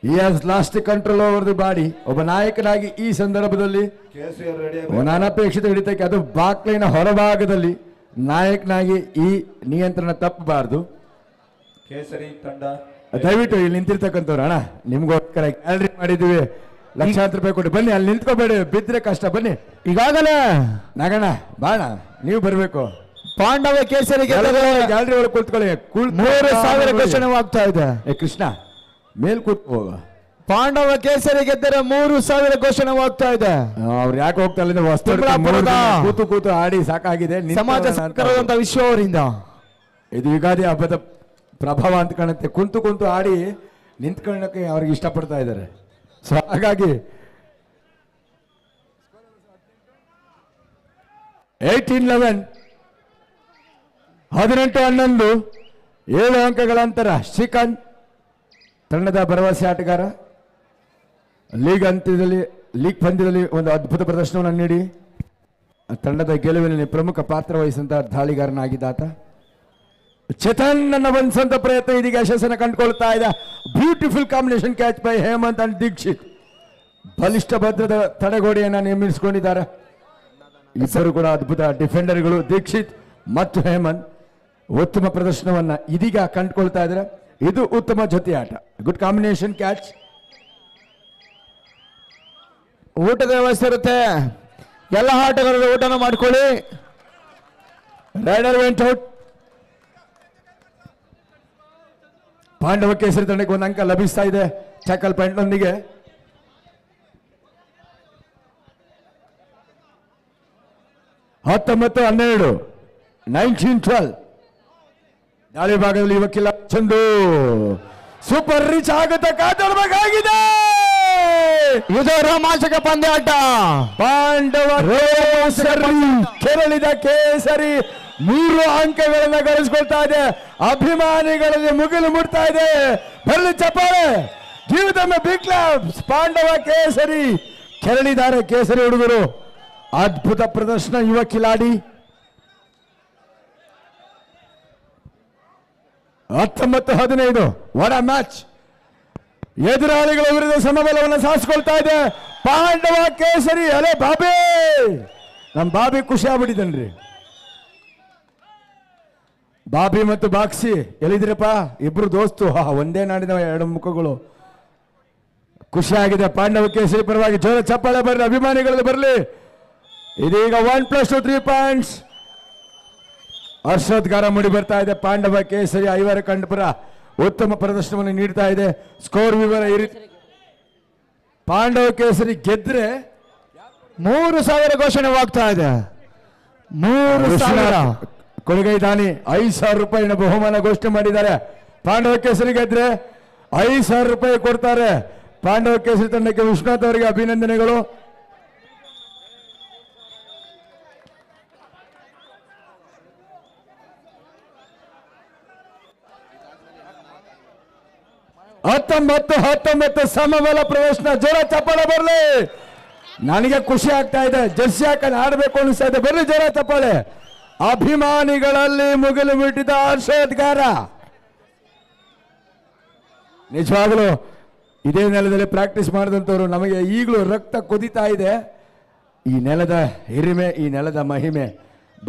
ಈ has last control over the body. ಒಬ್ಬ ನಾಯಕನಾಗಿ ಈ ಸಂದರ್ಭದಲ್ಲಿ ಕೇಸರಿ ರೆಡಿ. ಅನಪೇಕ್ಷಿತ ಹಿಡಿತಕ್ಕೆ ಅದು ಬಾಕ್ಲೈನ ಹೊರಭಾಗದಲ್ಲಿ ನಾಯಕನಾಗಿ ಈ ನಿಯಂತ್ರಣ ತಪ್ಪಬಾರದು. ಕೇಸರಿ ತಂಡ ದಯವಿಟ್ಟು ಇಲ್ಲಿ ನಿಂತಿರ್ತಕ್ಕಂಥವ್ರು ಅಣ್ಣ ನಿಮ್ಗೋಸ್ಕರ ಗ್ಯಾಲರಿ ಮಾಡಿದೀವಿ, ಲಕ್ಷಾಂತರ ರೂಪಾಯಿ ಕೊಟ್ಟು ಬನ್ನಿ. ಅಲ್ಲಿ ನಿಂತ್ಕೋಬೇಡಿ, ಬಿದ್ರೆ ಕಷ್ಟ. ಬನ್ನಿ ಈಗಾಗಲೇ ನಗಣ ಬಾಣ ನೀವು ಬರಬೇಕು. ಪಾಂಡವ ಕೇಸರಿ ಗ್ಯಾಲರಿ ಒಳಗೆ ಕೂತ್ಕೊಳ್ಳಿ. 3,000 ಘೋಷಣೆವಾಗ್ತಾ ಇದೆ. ಕೃಷ್ಣ ಮೇಲ್ ಕೂತ್ ಹೋಗ. ಪಾಂಡವ ಕೇಸರಿ ಗೆದ್ದರೆ 3,000 ಘೋಷಣೆವಾಗ್ತಾ ಇದೆ. ಅವ್ರು ಯಾಕೆ ಹೋಗ್ತಾ ಇಲ್ಲ ವಸ್ತು ಕೂತು ಆಡಿ ಸಾಕಾಗಿದೆ. ಸಮಾಜ ಸಂಸ್ಕಾರದಂತ ವಿಶ್ವ ಅವರಿಂದ ಇದು ಯುಗಾದಿ ಹಬ್ಬದ ಪ್ರಭಾವ ಅಂತ ಕಾಣುತ್ತೆ. ಕುಂತು ಆಡಿ ನಿಂತ್ಕೊಳ್ಳಕ್ಕೆ ಅವ್ರಿಗೆ ಇಷ್ಟಪಡ್ತಾ ಇದ್ದಾರೆ. ಸೊ ಹಾಗಾಗಿ 18-11 18-11 7 ಅಂಕಗಳ ಅಂತರ. ಶ್ರೀಕಾಂತ್ ತಂಡದ ಭರವಸೆ ಆಟಗಾರ. ಲೀಗ್ ಪಂದ್ಯದಲ್ಲಿ ಒಂದು ಅದ್ಭುತ ಪ್ರದರ್ಶನವನ್ನು ನೀಡಿ ತಂಡದ ಗೆಲುವಿನಲ್ಲಿ ಪ್ರಮುಖ ಪಾತ್ರ ವಹಿಸಿದಂತಹ ದಾಳಿಗಾರನಾಗಿದ್ದಾತ. ಚೇತನ್ ನನ್ನ ಒಂದ್ಸಂತ ಪ್ರಯತ್ನ ಇದೀಗ ಯಶಸ್ಸನ್ನು ಕಂಡುಕೊಳ್ತಾ ಇದೆ. Beautiful combination catch by Hemanth and Dikshit. ಬಲಿಷ್ಠ ಭದ್ರದ ತಡೆಗೋಡೆಯನ್ನು ನಿರ್ಮಿಸಿಕೊಂಡಿದ್ದಾರೆ. ಇಬ್ಬರು ಕೂಡ ಅದ್ಭುತ ಡಿಫೆಂಡರ್ಗಳು. ದೀಕ್ಷಿತ್ ಮತ್ತು ಹೇಮಂತ್ ಉತ್ತಮ ಪ್ರದರ್ಶನವನ್ನ ಇದೀಗ ಕಂಡುಕೊಳ್ತಾ ಇದ್ದಾರೆ. ಇದು ಉತ್ತಮ ಜೊತೆ ಆಟ. Good combination catch. ಊಟದ ವ್ಯವಸ್ಥೆ ಇರುತ್ತೆ, ಎಲ್ಲ ಆಟಗಾರರು ಊಟನ ಮಾಡ್ಕೊಳ್ಳಿ. Rider went out. ಪಾಂಡವ ಕೇಸರಿ ತಂಡಕ್ಕೆ ಒಂದು ಅಂಕ ಲಭಿಸ್ತಾ ಇದೆ ಟ್ಯಾಕಲ್ ಪಾಯಿಂಟ್ ನೊಂದಿಗೆ. 19-12 19-12. ದಾಳಿ ಭಾಗದಲ್ಲಿ ವಕೀಲ ಚಂದು ಸೂಪರ್ ರೀಚ್ ಆಗುತ್ತೆ, ಕಾತೊಡಬೇಕಾಗಿದೆ. ಇದು ರೋಮಾಂಚಕ ಪಂದ್ಯಾಟ. ಪಾಂಡವ ಕೇಸರಿ ಕೆರಳಿದ ಕೇಸರಿ 3 ಅಂಕಗಳನ್ನು ಗಳಿಸ್ಕೊಳ್ತಾ ಇದೆ. ಅಭಿಮಾನಿಗಳಲ್ಲಿ ಮುಗಿಲು ಮುಡ್ತಾ ಇದೆ. ಬರಲಿ ಚಪ್ಪಾಳೆ. Give them a big claps. ಪಾಂಡವ ಕೇಸರಿ ಕೆರಳಿದ್ದಾರೆ ಕೇಸರಿ ಹುಡುಗರು. ಅದ್ಭುತ ಪ್ರದರ್ಶನ ಯುವ ಕಿಲಾಡಿ. 19-15 what a match. ಎದುರಾಳಿಗಳ ವಿರುದ್ಧ ಸಮಬಲವನ್ನು ಸಾಧಿಸಿಕೊಳ್ತಾ ಇದೆ ಪಾಂಡವ ಕೇಸರಿ. ಅಲೆ ಬಾಬಿ, ನಮ್ಮ ಬಾಬಿ ಖುಷಿ ಆಗ್ಬಿಟ್ಟಿದ್ದನ್ರಿ. ಬಾಬಿ ಮತ್ತು ಬಾಕ್ಸಿ ಎಲ್ಲಿದ್ರಪ್ಪ? ಇಬ್ರು ದೋಸ್ತು, ಒಂದೇ ನಾಡಿನ 2 ಮುಖಗಳು. ಖುಷಿ ಆಗಿದೆ ಪಾಂಡವ ಕೇಸರಿ ಪರವಾಗಿ. ಜೋರ ಚಪ್ಪಾಳೆ ಬರಲಿ, ಅಭಿಮಾನಿಗಳಲ್ಲಿ ಬರಲಿ. ಇದೀಗ 1+2 3 ಪಾಯಿಂಟ್ಸ್. ಹರ್ಷೋದ್ಗಾರ ಮೂಡಿ ಬರ್ತಾ ಇದೆ. ಪಾಂಡವ ಕೇಸರಿ ಐವರ ಕಂಠಪುರ ಉತ್ತಮ ಪ್ರದರ್ಶನವನ್ನು ನೀಡ್ತಾ ಇದೆ. ಸ್ಕೋರ್ ವಿವರ ಈ ರೀತಿ. ಪಾಂಡವ ಕೇಸರಿ ಗೆದ್ರೆ 3,000 ಘೋಷಣೆವಾಗ್ತಾ ಇದೆ. 3,000 ಕೊಡುಗೈ ದಾನಿ 5,000 ರೂಪಾಯಿನ ಬಹುಮಾನ ಘೋಷಣೆ ಮಾಡಿದ್ದಾರೆ. ಪಾಂಡವ ಕೇಸರಿ ಗೆದ್ರೆ 5,000 ರೂಪಾಯಿ ಕೊಡ್ತಾರೆ. ಪಾಂಡವ ಕೇಸರಿ ತಂಡಕ್ಕೆ ವಿಶ್ವನಾಥ್ ಅವರಿಗೆ ಅಭಿನಂದನೆಗಳು. ಹತ್ತೊಂಬತ್ತು ಸಮಬಲ ಪ್ರದರ್ಶನ. ಜೋರ ಚಪ್ಪಾಳೆ ಬರಲಿ. ನನಗೆ ಖುಷಿ ಆಗ್ತಾ ಇದೆ. ಜರ್ಸಿ ಹಾಕಿ ಆಡಬೇಕು ಅನಿಸ್ತಾ ಇದೆ. ಬರಲಿ ಜೋರ ಚಪ್ಪಾಳೆ. ಅಭಿಮಾನಿಗಳಲ್ಲಿ ಮುಗಿಲು ಬಿಟ್ಟಿದ್ದ ಹರ್ಷೋದ್ಗಾರ. ನಿಜವಾಗಲೂ ಇದೇ ನೆಲದಲ್ಲಿ ಪ್ರಾಕ್ಟೀಸ್ ಮಾಡಿದಂಥವ್ರು ನಮಗೆ ಈಗಲೂ ರಕ್ತ ಕುದಿತಾ ಇದೆ. ಈ ನೆಲದ ಹಿರಿಮೆ, ಈ ನೆಲದ ಮಹಿಮೆ,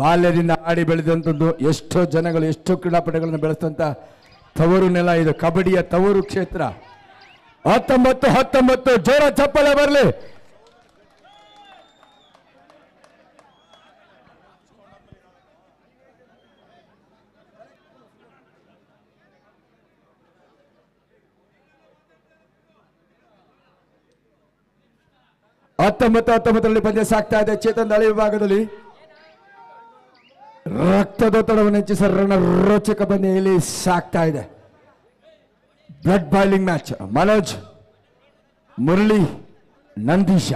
ಬಾಲ್ಯದಿಂದ ಆಡಿ ಬೆಳೆದಂಥದ್ದು. ಎಷ್ಟೋ ಜನಗಳು, ಎಷ್ಟೋ ಕ್ರೀಡಾಪಟುಗಳನ್ನು ಬೆಳೆಸಿದಂಥ ತವರು ನೆಲ ಇದು. ಕಬಡ್ಡಿಯ ತವರು ಕ್ಷೇತ್ರ. 19-19 ಜೋರ ಚಪ್ಪಾಳೆ ಬರಲಿ. ಹತ್ತೊಂಬತ್ತರಲ್ಲಿ ಪಂದ್ಯ ಸಾಕ್ತಾ ಇದೆ. ಚೇತನ್ ದಾಳಿ ವಿಭಾಗದಲ್ಲಿ ರಕ್ತದೊತ್ತಡವನ್ನು ಹೆಚ್ಚಿಸರಣ ರೋಚಕ ಪಂದ್ಯ ಇಲ್ಲಿ ಸಾಕ್ತಾ ಇದೆ. Blood boiling match. Manoj, Murali, Nandisha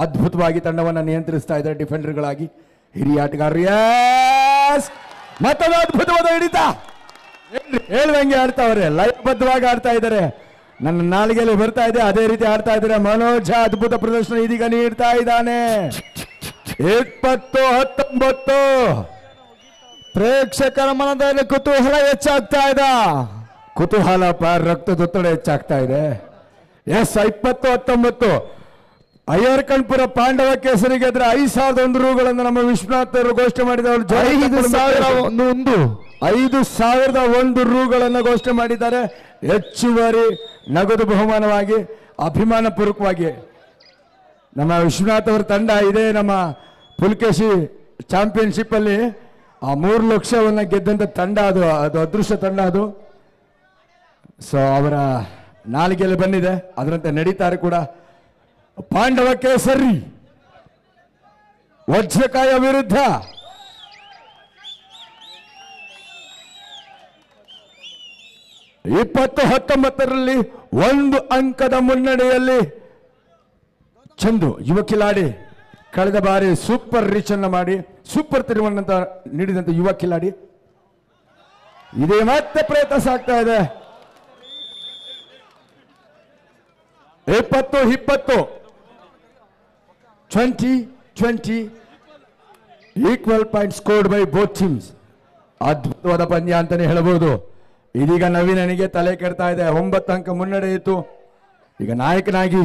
ಅದ್ಭುತವಾಗಿ ತಂಡವನ್ನು ನಿಯಂತ್ರಿಸ್ತಾ ಇದ್ದಾರೆ ಡಿಫೆಂಡರ್ಗಳಾಗಿ. ಹಿರಿಯ ಆಟಗಾರರು ಮತ್ತೊಂದು ಅದ್ಭುತವಾದ ಹಿಡಿತ. ಹೇಳ್ದಂಗೆ ಆಡ್ತಾವ್ರೆ, ಲಯಬದ್ಧವಾಗಿ ಆಡ್ತಾ ಇದ್ದಾರೆ. ನನ್ನ ನಾಲಿಗೆಯಲ್ಲಿ ಬರ್ತಾ ಇದೆ, ಅದೇ ರೀತಿ ಆಡ್ತಾ ಇದ್ದಾರೆ. ಮನೋಜ್ ಅದ್ಭುತ ಪ್ರದರ್ಶನ ಇದೀಗ ನೀಡ್ತಾ ಇದ್ದಾನೆ. 20-19 ಪ್ರೇಕ್ಷಕರ ಮನದಲ್ಲಿ ಕುತೂಹಲ ಹೆಚ್ಚಾಗ್ತಾ ಇದೆ. ಕುತೂಹಲ ರಕ್ತದೊತ್ತಡ ಹೆಚ್ಚಾಗ್ತಾ ಇದೆ. 20-19 ಅಯ್ಯರ್ಕಣ್ಪುರ ಪಾಂಡವ ಕೇಸರಿ ಗೆದ್ರೆ 5,001 ರೂಗಳನ್ನು ನಮ್ಮ ವಿಶ್ವನಾಥ್ ಅವರು ಘೋಷಣೆ ಮಾಡಿದವರು. 5,001 ರೂಗಳನ್ನು ಘೋಷಣೆ ಮಾಡಿದ್ದಾರೆ. ಹೆಚ್ಚುವರಿ ನಗದು ಬಹುಮಾನವಾಗಿ, ಅಭಿಮಾನ ಪೂರ್ವಕವಾಗಿ ನಮ್ಮ ವಿಶ್ವನಾಥ್ ಅವರ ತಂಡ ಇದೇ ನಮ್ಮ ಪುಲ್ಕೇಶಿ ಚಾಂಪಿಯನ್ಶಿಪ್ ಅಲ್ಲಿ 3 ಲಕ್ಷವನ್ನು ಗೆದ್ದಂತ ತಂಡ. ಅದು ಅದೃಷ್ಟ ತಂಡ ಅದು. ಸೊ ಅವರ ನಾಲಿಗೆಯಲ್ಲಿ ಬಂದಿದೆ, ಅದರಂತೆ ನಡೀತಾರೆ ಕೂಡ. ಪಾಂಡವ ಕೇಸರಿ ವಜ್ರಕಾಯ ವಿರುದ್ಧ 20-19 1 ಅಂಕದ ಮುನ್ನಡೆಯಲ್ಲಿ ಚಂದು ಯುವ ಕಿಲಾಡಿ. ಕಳೆದ ಬಾರಿ ಸೂಪರ್ ರೀಚ್ ಅನ್ನು ಮಾಡಿ ಸೂಪರ್ ತಿರುವನ್ನಂತ ನೀಡಿದಂತ ಯುವ ಕಿಲಾಡಿ. ಇದೇ ಮತ್ತೆ ಪ್ರಯತ್ನ ಸಾಗ್ತಾ ಇದೆ. 20-20 20-20 equal point scored by both teams. ಅದ್ಭುತವಾದ ಪಂದ್ಯ ಅಂತಾನೆ ಹೇಳಬಹುದು. ಇದೀಗ ನವೀನನಿಗೆ ತಲೆ ಕೆಡ್ತಾ ಇದೆ. 9 ಅಂಕ ಮುನ್ನಡೆ ಇತ್ತು. ಈಗ ನಾಯಕನಾಗಿ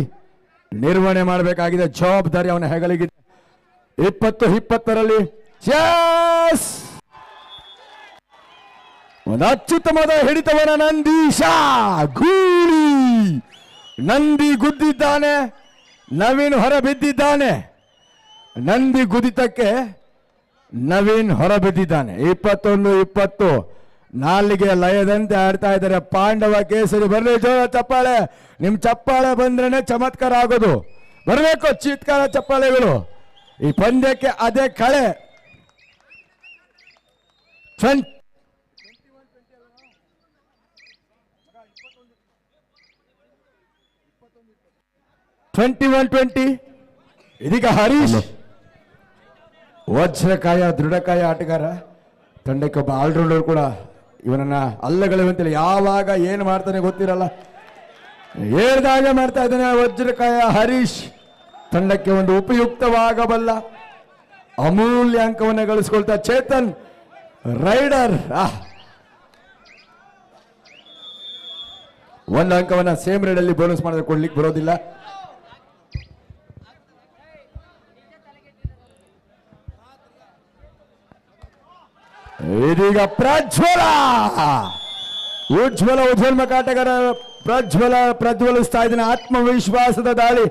ನಿರ್ವಹಣೆ ಮಾಡಬೇಕಾಗಿದೆ. ಜವಾಬ್ದಾರಿ ಅವನ ಹೆಗಲಿಗಿದೆ. 20-20ರಲ್ಲಿ ಒಂದು ಅತ್ಯುತ್ತಮವಾದ ಹಿಡಿತವನ ನಂದೀಶ ಗೂಳಿ. ನಂದಿ ಗುದ್ದಿದ್ದಾನೆ, ನವೀನ್ ಹೊರ ಬಿದ್ದಿದ್ದಾನೆ. ನಂದಿ ಗುದಿತಕ್ಕೆ ನವೀನ್ ಹೊರ ಬಿದ್ದಿದ್ದಾನೆ. 21-20 ನಾಲಿಗೆ ಲಯದಂತೆ ಆಡ್ತಾ ಇದ್ದಾರೆ. ಪಾಂಡವ ಕೇಸರಿ ಬರ್ಲಿ, ಜೋರ ಚಪ್ಪಾಳೆ. ನಿಮ್ ಚಪ್ಪಾಳೆ ಬಂದ್ರೇನೆ ಚಮತ್ಕಾರ ಆಗೋದು. ಬರಬೇಕು ಚೀತ್ಕಾರ ಚಪ್ಪಾಳೆಗಳು. ಈ ಪಂದ್ಯಕ್ಕೆ ಅದೇ ಕಳೆ. 21-20 ಇದೀಗ ಹರೀಶ್ ವಜ್ರಕಾಯ ದೃಢಕಾಯ ಆಟಗಾರ. ತಂಡಕ್ಕೆ ಒಬ್ಬ ಆಲ್ರೌಂಡರ್ ಕೂಡ. ಇವನನ್ನ ಅಲ್ಲಗಳೆಯುವಂತಿಲ್ಲ. ಯಾವಾಗ ಏನು ಮಾಡ್ತಾನೆ ಗೊತ್ತಿರಲ್ಲ. ಹೇಳ್ದಾಗ ಮಾಡ್ತಾ ಇದ್ದಾನೆ ವಜ್ರಕಾಯ ಹರೀಶ್. ತಂಡಕ್ಕೆ ಒಂದು ಉಪಯುಕ್ತವಾಗಬಲ್ಲ ಅಮೂಲ್ಯ ಅಂಕವನ್ನು ಗಳಿಸ್ಕೊಳ್ತಾ ಚೇತನ್ ರೈಡರ್ ಒಂದು ಅಂಕವನ್ನ ಸೇಮ್ ರೈಡ್ ಅಲ್ಲಿ ಬೋನಸ್ ಮಾಡಿದ್ರೆ ಕೊಡ್ಲಿಕ್ಕೆ ಬರೋದಿಲ್ಲ. ಇದೀಗ ಪ್ರಜ್ವಲ ಉಜ್ವಲ ಆಟಗಾರ ಪ್ರಜ್ವಲಿಸ್ತಾ ಇದ್ದಾನೆ. ಆತ್ಮವಿಶ್ವಾಸದ ದಾಳಿ.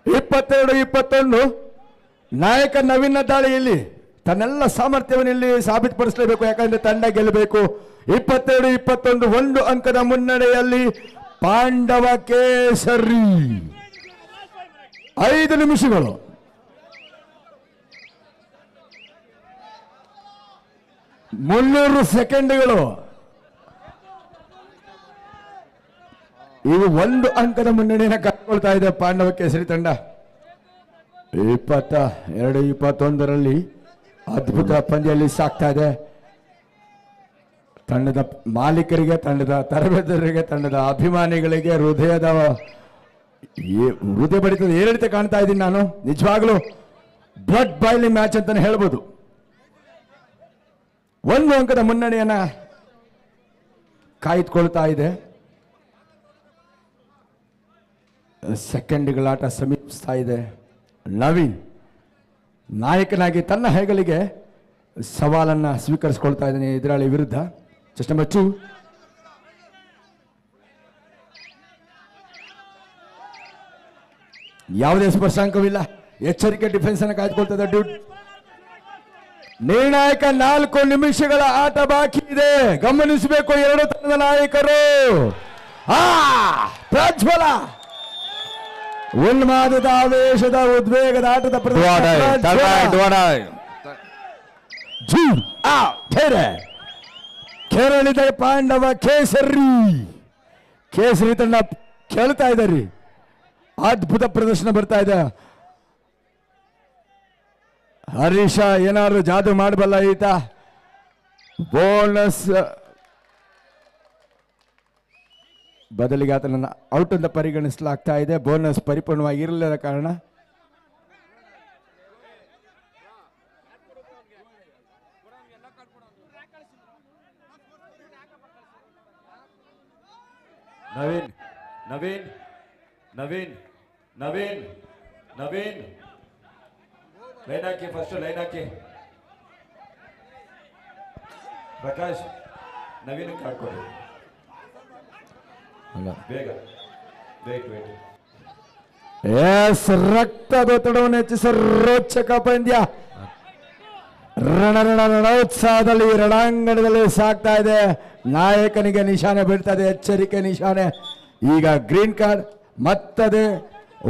22-21 ನಾಯಕ ನವೀನ ದಾಳಿಯಲ್ಲಿ ತನ್ನೆಲ್ಲ ಸಾಮರ್ಥ್ಯವನ್ನು ಇಲ್ಲಿ ಸಾಬೀತುಪಡಿಸಲೇಬೇಕು. ಯಾಕಂದ್ರೆ ತಂಡ ಗೆಲ್ಲಬೇಕು. 22-21 1 ಅಂಕದ ಮುನ್ನಡೆಯಲ್ಲಿ ಪಾಂಡವ ಕೇಸರಿ. 5 ನಿಮಿಷಗಳು. ಮುನ್ನೂರು ಸೆಕೆಂಡ್ಗಳು. ಇವು 1 ಅಂಕದ ಮುನ್ನಡೆಯನ್ನು ಕಟ್ಕೊಳ್ತಾ ಇದೆ ಪಾಂಡವ ಕೇಸರಿ ತಂಡ. 22-21ರಲ್ಲಿ ಅದ್ಭುತ ಪಂದ್ಯದಲ್ಲಿ ಸಾಕ್ತಾ ಇದೆ. ತಂಡದ ಮಾಲೀಕರಿಗೆ, ತಂಡದ ತರಬೇತರಿಗೆ, ತಂಡದ ಅಭಿಮಾನಿಗಳಿಗೆ ಹೃದಯ ಬಡಿತದ ಏರಿಳಿತ ಕಾಣ್ತಾ ಇದ್ದೀನಿ ನಾನು. ನಿಜವಾಗ್ಲೂ ಬ್ಲಡ್ ಬಾಯ್ಲಿಂಗ್ ಮ್ಯಾಚ್ ಅಂತಾನೆ ಹೇಳ್ಬೋದು. 1 ಅಂಕದ ಮುನ್ನಡೆಯನ್ನ ಕಾಯ್ದುಕೊಳ್ತಾ ಇದೆ. ಸೆಕೆಂಡ್ಗಳಾಟ ಸಮೀಪಿಸ್ತಾ ಇದೆ. ನವೀನ್ ನಾಯಕನಾಗಿ ತನ್ನ ಹೆಗಲಿಗೆ ಸವಾಲನ್ನ ಸ್ವೀಕರಿಸಿಕೊಳ್ತಾ ಇದ್ದಾನೆ ಎದುರಾಳಿ ವಿರುದ್ಧ. Just number 2. ಯಾವುದೇ ಸ್ಪರ್ಶಾಂಕವಿಲ್ಲ. ಎಚ್ಚರಿಕೆ ಡಿಫೆನ್ಸ್ ಅನ್ನು ಕಾಯ್ದುಕೊಳ್ತಾ ಇದೆ. ನಿರ್ಣಾಯಕ 4 ನಿಮಿಷಗಳ ಆಟ ಬಾಕಿ ಇದೆ. ಗಮನಿಸಬೇಕು ಎರಡು ತಂಡದ ನಾಯಕರು. ಪ್ರಜ್ವಲ ಉನ್ಮಾದದ ಆವೇಶದ ಉದ್ವೇಗದ ಆಟದ ಕೇರಳಿದ ಪಾಂಡವ ಕೇಸರಿ ತಂಡ ಕೇಳ್ತಾ ಇದ್ದಾರೆ. ಅದ್ಭುತ ಪ್ರದರ್ಶನ ಬರ್ತಾ ಇದೆ. ಹರೀಶ ಏನಾದ್ರು ಜಾದು ಮಾಡಬಲ್ಲ ಈತ. ಬೋನಸ್ ಬದಲಿಗೆ ಆತನನ್ನು ಔಟ್ ಅಂತ ಪರಿಗಣಿಸಲಾಗ್ತಾ ಇದೆ. ಬೋನಸ್ ಪರಿಪೂರ್ಣವಾಗಿ ಇರಲಿಲ್ಲ ಕಾರಣ. ನವೀನ್ ನವೀನ್ ನವೀನ್ ನವೀನ್ ನವೀನ್ ಲೈನ್ ಹಾಕಿ, ಫಸ್ಟ್ ಲೈನ್ ಹಾಕಿ. ಪ್ರಕಾಶ್ ನವೀನ್ ಕಾಡ್ಕೊಡಿ ಬೇಗ. ರಕ್ತದೊತ್ತಡವನ್ನು ಹೆಚ್ಚಿಸುವ ರೋಚಕ ಪಂದ್ಯ ರಣೋತ್ಸಾಹದಲ್ಲಿ ರಣಾಂಗಣದಲ್ಲಿ ಸಾಕ್ತಾ ಇದೆ. ನಾಯಕನಿಗೆ ನಿಶಾನೆ ಬೀಳ್ತಾ ಇದೆ. ಎಚ್ಚರಿಕೆ ನಿಶಾನೆ. ಈಗ ಗ್ರೀನ್ ಕಾರ್ಡ್. ಮತ್ತದೆ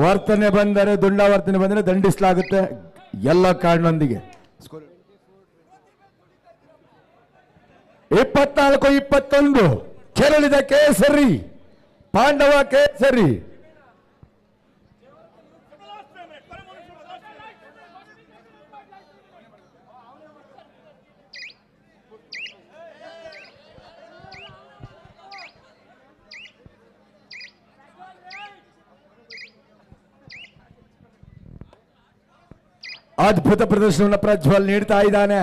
ವರ್ತನೆ ಬಂದರೆ, ದುಂಡಾವರ್ತನೆ ಬಂದರೆ ದಂಡಿಸಲಾಗುತ್ತೆ ಎಲ್ಲ ಕಾರ್ಡ್ನೊಂದಿಗೆ. 24-21 ಕೆರಳಿದ ಕೇಸರಿ ಪಾಂಡವ ಕೇಸರಿ. ಅದ್ಭುತ ಪ್ರದರ್ಶನವನ್ನು ಪ್ರಜ್ವಲ್ ನೀಡ್ತಾ ಇದ್ದಾನೆ.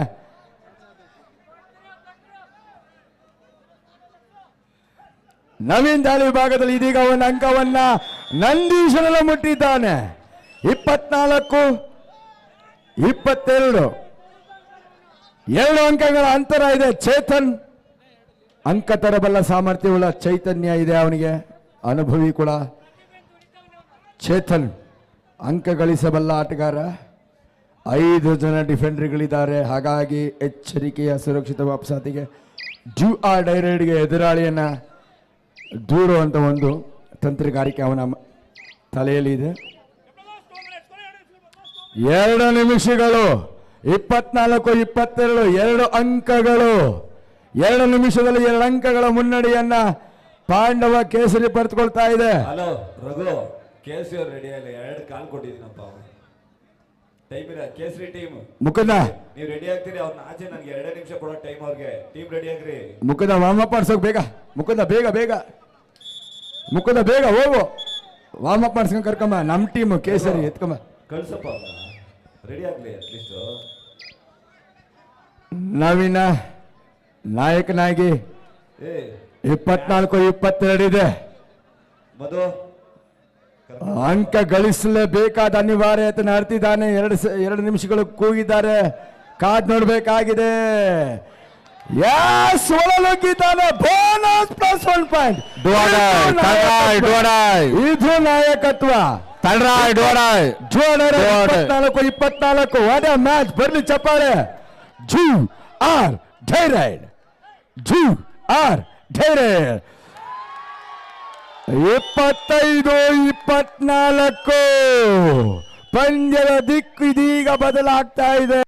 ನವೀನ್ ದಾಳಿ ವಿಭಾಗದಲ್ಲಿ ಇದೀಗ ಒಂದು ಅಂಕವನ್ನ ನಂದೀಶನೆಲ್ಲ ಮುಟ್ಟಿದ್ದಾನೆ. 24-22 2 ಅಂಕಗಳ ಅಂತರ ಇದೆ. ಚೇತನ್ ಅಂಕ ತರಬಲ್ಲ ಸಾಮರ್ಥ್ಯವುಳ್ಳ ಚೈತನ್ಯ ಇದೆ ಅವನಿಗೆ, ಅನುಭವಿ ಕೂಡ. ಚೇತನ್ ಅಂಕ ಗಳಿಸಬಲ್ಲ ಆಟಗಾರ. 5 ಜನ ಡಿಫೆಂಡರ್ಗಳಿದ್ದಾರೆ. ಹಾಗಾಗಿ ಎಚ್ಚರಿಕೆಯ ಸುರಕ್ಷಿತ ವಾಪಸಾತಿಗೆ ಡ್ಯೂ ಆರ್ ಡೈ ರೈಡ್ಗೆ ಎದುರಾಳಿಯನ್ನ ದೂರುವಂತ ಒಂದು ತಂತ್ರಗಾರಿಕೆ ಅವನ ತಲೆಯಲ್ಲಿ ಇದೆ. 2 ನಿಮಿಷಗಳು 24-22 2 ಅಂಕಗಳು. 2 ನಿಮಿಷದಲ್ಲಿ 2 ಅಂಕಗಳ ಮುನ್ನಡೆಯನ್ನ ಪಾಂಡವ ಕೇಸರಿ ಪಡೆದುಕೊಳ್ತಾ ಇದೆ. ಹಲೋ ರಘು, ಕೇಸರಿ ಅವ್ರು ರೆಡಿ ಆಗಲಿ. 2 ಕಾಲ್ ಕೊಟ್ಟಿದ್ದೀನಪ್ಪ. ಟೈಮ್ ಇಲ್ಲ. ಕೇಸರಿ ಟೀಮ್ ಮುಕುಂದ ನೀವು ರೆಡಿ ಆಗ್ತೀರಿ. ಅವ್ರನ್ನ ಆಚೆ ನನಗೆ 2 ನಿಮಿಷ ಕೊಡೋ ಟೈಮ್ ಅವ್ರಿಗೆ. ಟೀಮ್ ರೆಡಿ ಆಗ್ರಿ. ಮುಕುಂದ ವಾರ್ಮಪ್ ಮಾಡ್ಸೋಕ್ ಬೇಗ. ಮುಕುಂದ ಬೇಗ ಬೇಗ. ಮುಕುಂದ ಬೇಗ ಹೋಗು. ವಾರ್ಮಪ್ ಮಾಡ್ಸ್ಕೊಂಡ್ ಕರ್ಕೊಂಬ. ನಮ್ ಟೀಮ್ ಕೇಸರಿ ಎತ್ಕೊಂಬ. ಕಳ್ಸಪ್ಪ ಅವ್ರನ್ನ. ರೆಡಿ ಆಗ್ಲಿ ಅಟ್ಲೀಸ್ಟ್. ನವೀನ ನಾಯಕನಾಗಿ ಏ 24-22 ಇದೆ. ಮಧು ಅಂಕ ಗಳಿಸಲೇಬೇಕಾದ ಅನಿವಾರ್ಯತೆ ನಡೆದಿದ್ದಾನೆ. 2 ನಿಮಿಷಗಳು ಕೂಗಿದ್ದಾರೆ. ಕಾದ್ ನೋಡ್ಬೇಕಾಗಿದೆ. ಒಳಲುಗ್ಗಿದ್ದಾನೆ. Bonus plus 1 point. ಇದು ನಾಯಕತ್ವ. 24-24 ವಾಟ್ ಎ ಮ್ಯಾಚ್. ಬರ್ಲಿ ಚಪ್ಪಾಳೆ. ಜೂ ಆರ್ ಧೈರ್ಯಡ್. ಜೂ ಆರ್ ಧೈರ್ಯಡ್. 25-24 ಪಂದ್ಯದ ದಿಕ್ಕು ಇದೀಗ ಬದಲಾಗ್ತಾ ಇದೆ.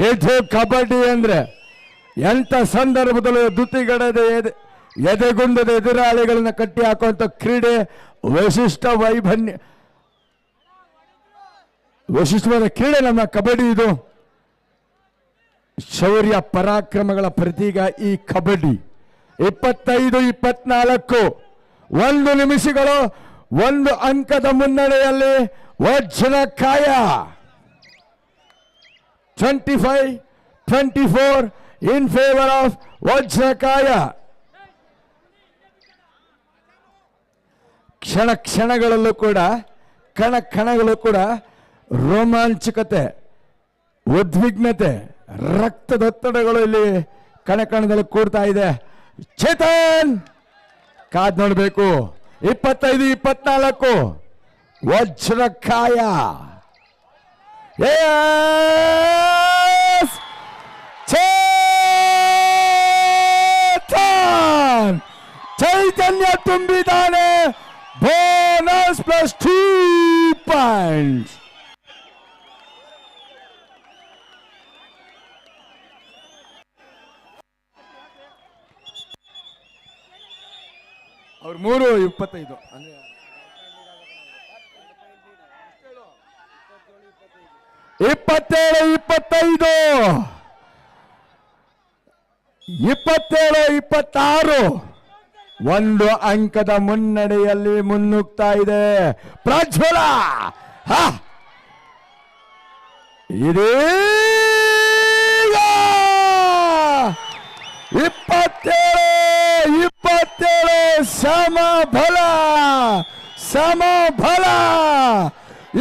ಇದು ಕಬಡ್ಡಿ ಅಂದ್ರೆ ಎಂತ ಸಂದರ್ಭದಲ್ಲೂ ದುತಿಗಡದೆ ಎದೆಗುಂದದ ಎದುರಾಳಿಗಳನ್ನ ಕಟ್ಟಿ ಹಾಕುವಂತ ಕ್ರೀಡೆ. ವೈಶಿಷ್ಟ್ಯವಾದ ಕ್ರೀಡೆ ನಮ್ಮ ಕಬಡ್ಡಿ. ಇದು ಶೌರ್ಯ ಪರಾಕ್ರಮಗಳ ಪ್ರತೀಕ ಈ ಕಬಡ್ಡಿ. 25-24 1 ನಿಮಿಷಗಳು 1 ಅಂಕದ ಮುನ್ನಡೆಯಲ್ಲಿ Vajrakaya. 25-24 in favour of Vajrakaya. ಕ್ಷಣಗಳಲ್ಲೂ ಕೂಡ ಕಣಗಳು ಕೂಡ ರೋಮಾಂಚಕತೆ, ಉದ್ವಿಗ್ನತೆ, ರಕ್ತದೊತ್ತಡಗಳು ಇಲ್ಲಿ ಕಣದಲ್ಲಿ ಕೂಡ್ತಾ ಇದೆ. ಚೇತನ್ ಕಾದ್ ನೋಡ್ಬೇಕು. 25-24 ವಜ್ರಕಾಯ. ಚೇತನ್ ಚೈತನ್ಯ ತುಂಬಿದ್ದಾನೆ. Bonus plus 2 points. ಅವ್ರು 3-25 ಅಂದ್ರೆ 27-25 27-26 1 ಅಂಕದ ಮುನ್ನಡೆಯಲ್ಲಿ ಮುನ್ನುಗ್ತಾ ಇದೆ ಪ್ರಜ್ವಲ. ಇದೀಗ 27-27 ಸಮಬಲ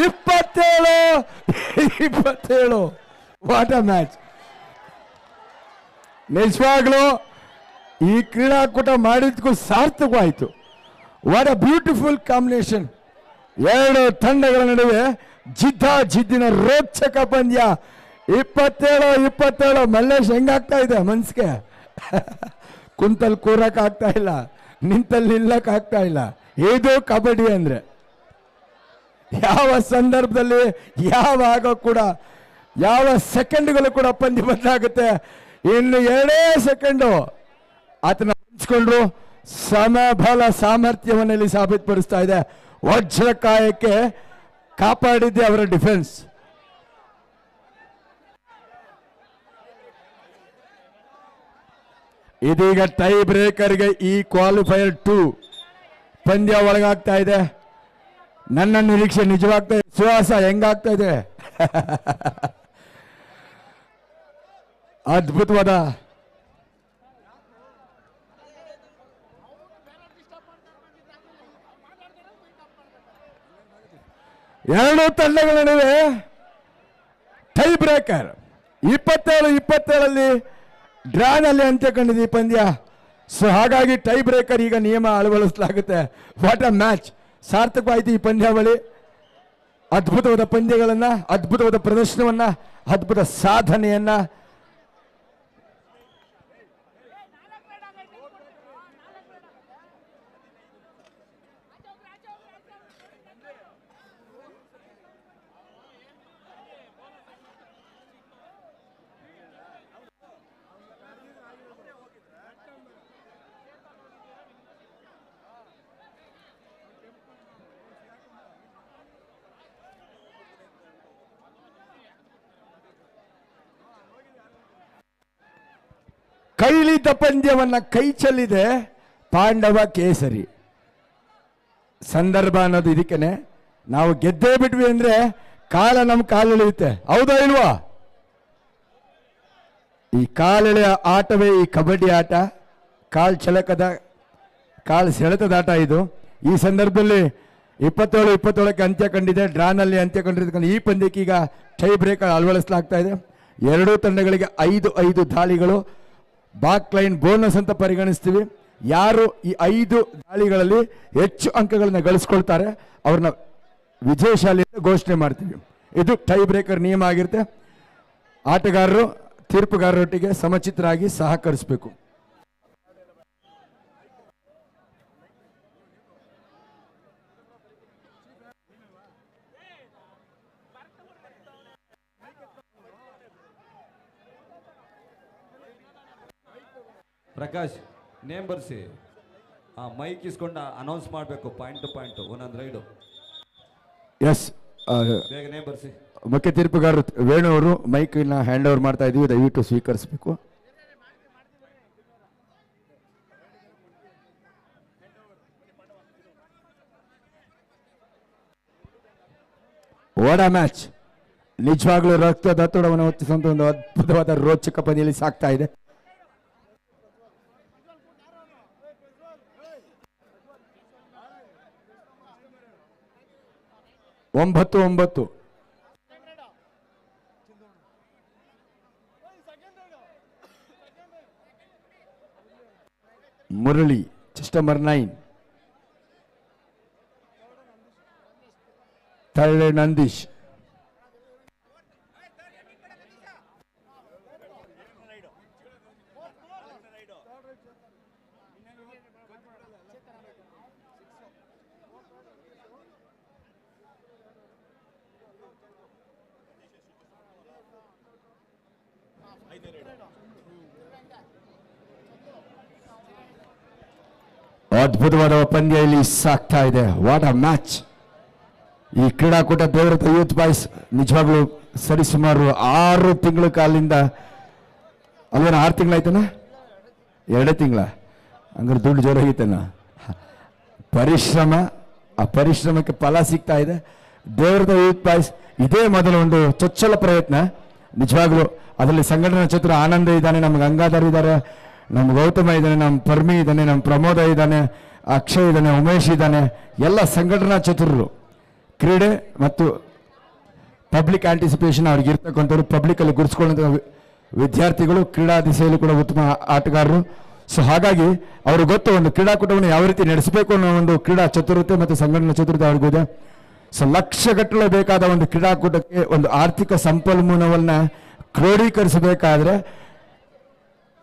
27-27 ವಾಟ್ ಅ ಮ್ಯಾಚ್. ನಿಜವಾಗ್ಲೂ ಈ ಕ್ರೀಡಾಕೂಟ ಮಾಡಿದ್ಗೂ ಸಾರ್ಥಕವಾಯಿತು. What a beautiful combination. 2 ತಂಡಗಳ ನಡುವೆ ಜಿದ್ದಿನ ರೋಚಕ ಪಂದ್ಯ. 27-27 ಮಲ್ಲೇಶ್ ಹೆಂಗಾಗ್ತಾ ಇದೆ ಮನ್ಸಿಗೆ. ಕುಂತಲ್ಲಿ ಕೂರಕ್ ಆಗ್ತಾ ಇಲ್ಲ, ನಿಂತಲ್ಲಿ ನಿಲ್ಲಕ್ ಆಗ್ತಾ ಇಲ್ಲ. ಇದು ಕಬಡ್ಡಿ ಅಂದ್ರೆ. ಯಾವ ಸಂದರ್ಭದಲ್ಲಿ ಯಾವಾಗ ಕೂಡ ಯಾವ ಸೆಕೆಂಡ್ಗಳು ಕೂಡ ಪಂದ್ಯ ಬದಲಾಗುತ್ತೆ. ಇನ್ನು 2 ಸೆಕೆಂಡು ಆತನ ಹಂಚ್ಕೊಂಡ್ರು ಸಮಬಲ ಸಾಮರ್ಥ್ಯವನ್ನು ಇಲ್ಲಿ ಸಾಬೀತುಪಡಿಸ್ತಾ ಇದೆ. ವಜ್ರಕಾಯಕ್ಕೆ ಕಾಪಾಡಿದ್ದೆ ಅವರ ಡಿಫೆನ್ಸ್. ಇದೀಗ ಟೈ ಬ್ರೇಕರ್ಗೆ ಈ ಕ್ವಾಲಿಫೈಯರ್ 2 ಪಂದ್ಯ ಒಳಗಾಗ್ತಾ ಇದೆ. ನನ್ನ ನಿರೀಕ್ಷೆ ನಿಜವಾಗ್ತಾ ಇದೆ. ಸುಹಾಸ ಹೆಂಗಾಗ್ತಾ ಇದೆ? ಅದ್ಭುತವಾದ ಎರಡು ತಂಡಗಳ ನಡುವೆ ಟೈ ಬ್ರೇಕರ್ 27-27 ಡ್ರಾನಲ್ಲಿ ಅಂತ್ಯ ಕಂಡಿದೆ ಈ ಪಂದ್ಯ. ಸೊ ಹಾಗಾಗಿ ಟೈ ಬ್ರೇಕರ್ ಈಗ ನಿಯಮ ಅಳವಡಿಸಲಾಗುತ್ತೆ. What a match! ಸಾರ್ಥಕವಾಯಿತು ಈ ಪಂದ್ಯಾವಳಿ. ಅದ್ಭುತವಾದ ಪಂದ್ಯಗಳನ್ನ, ಅದ್ಭುತವಾದ ಪ್ರದರ್ಶನವನ್ನ, ಅದ್ಭುತ ಸಾಧನೆಯನ್ನ ಕೈಲಿದ್ದ ಪಂದ್ಯವನ್ನ ಕೈ ಚೆಲ್ಲಿದೆ ಪಾಂಡವ ಕೇಸರಿ. ಸಂದರ್ಭ ಅನ್ನೋದು ಇದಕ್ಕೇನೆ. ನಾವು ಗೆದ್ದೇ ಬಿಟ್ವಿ ಅಂದ್ರೆ ಕಾಲ ನಮ್ಮ ಕಾಲೆಳೆಯುತ್ತೆ, ಹೌದಾ ಇಲ್ವಾ? ಈ ಕಾಲೆಳೆಯ ಆಟವೇ ಈ ಕಬಡ್ಡಿ ಆಟ. ಕಾಲ್ ಸೆಳೆತದ ಆಟ ಇದು. ಈ ಸಂದರ್ಭದಲ್ಲಿ 27-27ಕ್ಕೆ ಅಂತ್ಯ ಕಂಡಿದೆ, ಡ್ರಾನಲ್ಲಿ ಅಂತ್ಯ ಕಂಡಿರ್ತಕ್ಕಂಥ ಈ ಪಂದ್ಯಕ್ಕೆ ಈಗ ಟೈ ಬ್ರೇಕರ್ ಅಳವಡಿಸಲಾಗ್ತಾ ಇದೆ. ಎರಡೂ ತಂಡಗಳಿಗೆ 5-5 ದಾಳಿಗಳು, ಬಾಕ್ ಲೈನ್ ಬೋನಸ್ ಅಂತ ಪರಿಗಣಿಸ್ತೀವಿ. ಯಾರು ಈ 5 ದಾಳಿಗಳಲ್ಲಿ ಹೆಚ್ಚು ಅಂಕಗಳನ್ನು ಗಳಿಸ್ಕೊಳ್ತಾರೆ ಅವ್ರನ್ನ ವಿಜಯಶಾಲಿ ಅಂತ ಘೋಷಣೆ ಮಾಡ್ತೀವಿ. ಇದು ಟೈ ಬ್ರೇಕರ್ ನಿಯಮ ಆಗಿರುತ್ತೆ. ಆಟಗಾರರು ತೀರ್ಪುಗಾರರೊಟ್ಟಿಗೆ ಸಮಚಿತ್ತರಾಗಿ ಸಹಕರಿಸಬೇಕು. ಪ್ರಕಾಶ್ ನೇಮ್ ಬರ್ಸಿ, ಆ ಮೈಕ್ ಇಸ್ಕೊಂಡು ಅನೌನ್ಸ್ ಮಾಡಬೇಕು ಪಾಯಿಂಟ್ ಟು ಪಾಯಿಂಟ್ ಒಂದೊಂದು ರೈಡು. ಎಸ್, ಬೇಗ ನೇಮ್ ಬರ್ಸಿ. ಮುಖ್ಯ ತೀರ್ಪುಗಾರರು ವೇಣು ಅವರು ಮೈಕನ್ನ ಹ್ಯಾಂಡ್ ಓವರ್ ಮಾಡ್ತಾ ಇದೀವಿ, ದಯವಿಟ್ಟು ಸ್ವೀಕರಿಸಬೇಕು. What a match! ನಿಜವಾಗ್ಲೂ ರಕ್ತದೊತ್ತಡವನ್ನು ಹೊತ್ತಿಸುವಂತ ಒಂದು ಅದ್ಭುತವಾದ ರೋಚಕ ಪಂದ್ಯದಲ್ಲಿ ಸಾಗ್ತಾ ಇದೆ. ಒಂಬತ್ತು Murali chest number 9, third Nandish, ಅದ್ಭುತವಾದ ಪಂದ್ಯ ಇಲ್ಲಿ ಸಾಗ್ತಾ ಇದೆ. What a match! ಈ ಕ್ರೀಡಾಕೂಟ ದೇವರತ ಯೂತ್ ಬಾಯ್ಸ್ ನಿಜವಾಗ್ಲೂ ಸರಿಸುಮಾರು 6 ತಿಂಗಳ ಕಾಲದಿಂದ ಅಲ್ವೇನ? 6 ತಿಂಗಳಾಯ್ತನ? 2 ತಿಂಗಳ ಹಂಗಾರೆ ದುಡ್ಡು ಜೋರಾಗಿತ್ತನ. ಪರಿಶ್ರಮ, ಆ ಪರಿಶ್ರಮಕ್ಕೆ ಫಲ ಸಿಗ್ತಾ ಇದೆ. ದೇವರತ ಯೂತ್ ಬಾಯ್ಸ್ ಇದೇ ಮೊದಲ ಒಂದು ಚೊಚ್ಚಲ ಪ್ರಯತ್ನ. ನಿಜವಾಗ್ಲೂ ಅದರಲ್ಲಿ ಸಂಘಟನಾ ಚತುರ ಆನಂದ ಇದ್ದಾನೆ, ನಮ್ಗೆ ಗಂಗಾಧರ್ ಇದ್ದಾರೆ, ನಮ್ಮ ಗೌತಮ ಇದ್ದಾನೆ, ನಮ್ಮ ಪರ್ಮಿ ಇದ್ದಾನೆ, ನಮ್ಮ ಪ್ರಮೋದ ಇದ್ದಾನೆ, ಅಕ್ಷಯ್ ಇದ್ದಾನೆ, ಉಮೇಶ್ ಇದ್ದಾನೆ. ಎಲ್ಲ ಸಂಘಟನಾ ಚತುರರು. ಕ್ರೀಡೆ ಮತ್ತು ಪಬ್ಲಿಕ್ ಆಂಟಿಸಿಪೇಷನ್ ಅವ್ರಿಗೆ ಇರ್ತಕ್ಕಂಥವ್ರು, ಪಬ್ಲಿಕಲ್ಲಿ ಗುರುತಿಸ್ಕೊಳ್ಳುವಂಥ ವಿದ್ಯಾರ್ಥಿಗಳು, ಕ್ರೀಡಾ ದಿಸೆಯಲ್ಲಿ ಕೂಡ ಉತ್ತಮ ಆಟಗಾರರು. ಸೊ ಹಾಗಾಗಿ ಅವ್ರಿಗೆ ಗೊತ್ತು ಒಂದು ಕ್ರೀಡಾಕೂಟವನ್ನು ಯಾವ ರೀತಿ ನಡೆಸಬೇಕು ಅನ್ನೋ ಒಂದು ಕ್ರೀಡಾ ಚತುರತೆ ಮತ್ತು ಸಂಘಟನಾ ಚತುರತೆ ಅವ್ರಿಗಿದೆ. ಸೊ ಲಕ್ಷಗಟ್ಟಲೆ ಬೇಕಾದ ಒಂದು ಕ್ರೀಡಾಕೂಟಕ್ಕೆ ಒಂದು ಆರ್ಥಿಕ ಸಂಪನ್ಮೂಲವನ್ನು ಕ್ರೋಢೀಕರಿಸಬೇಕಾದ್ರೆ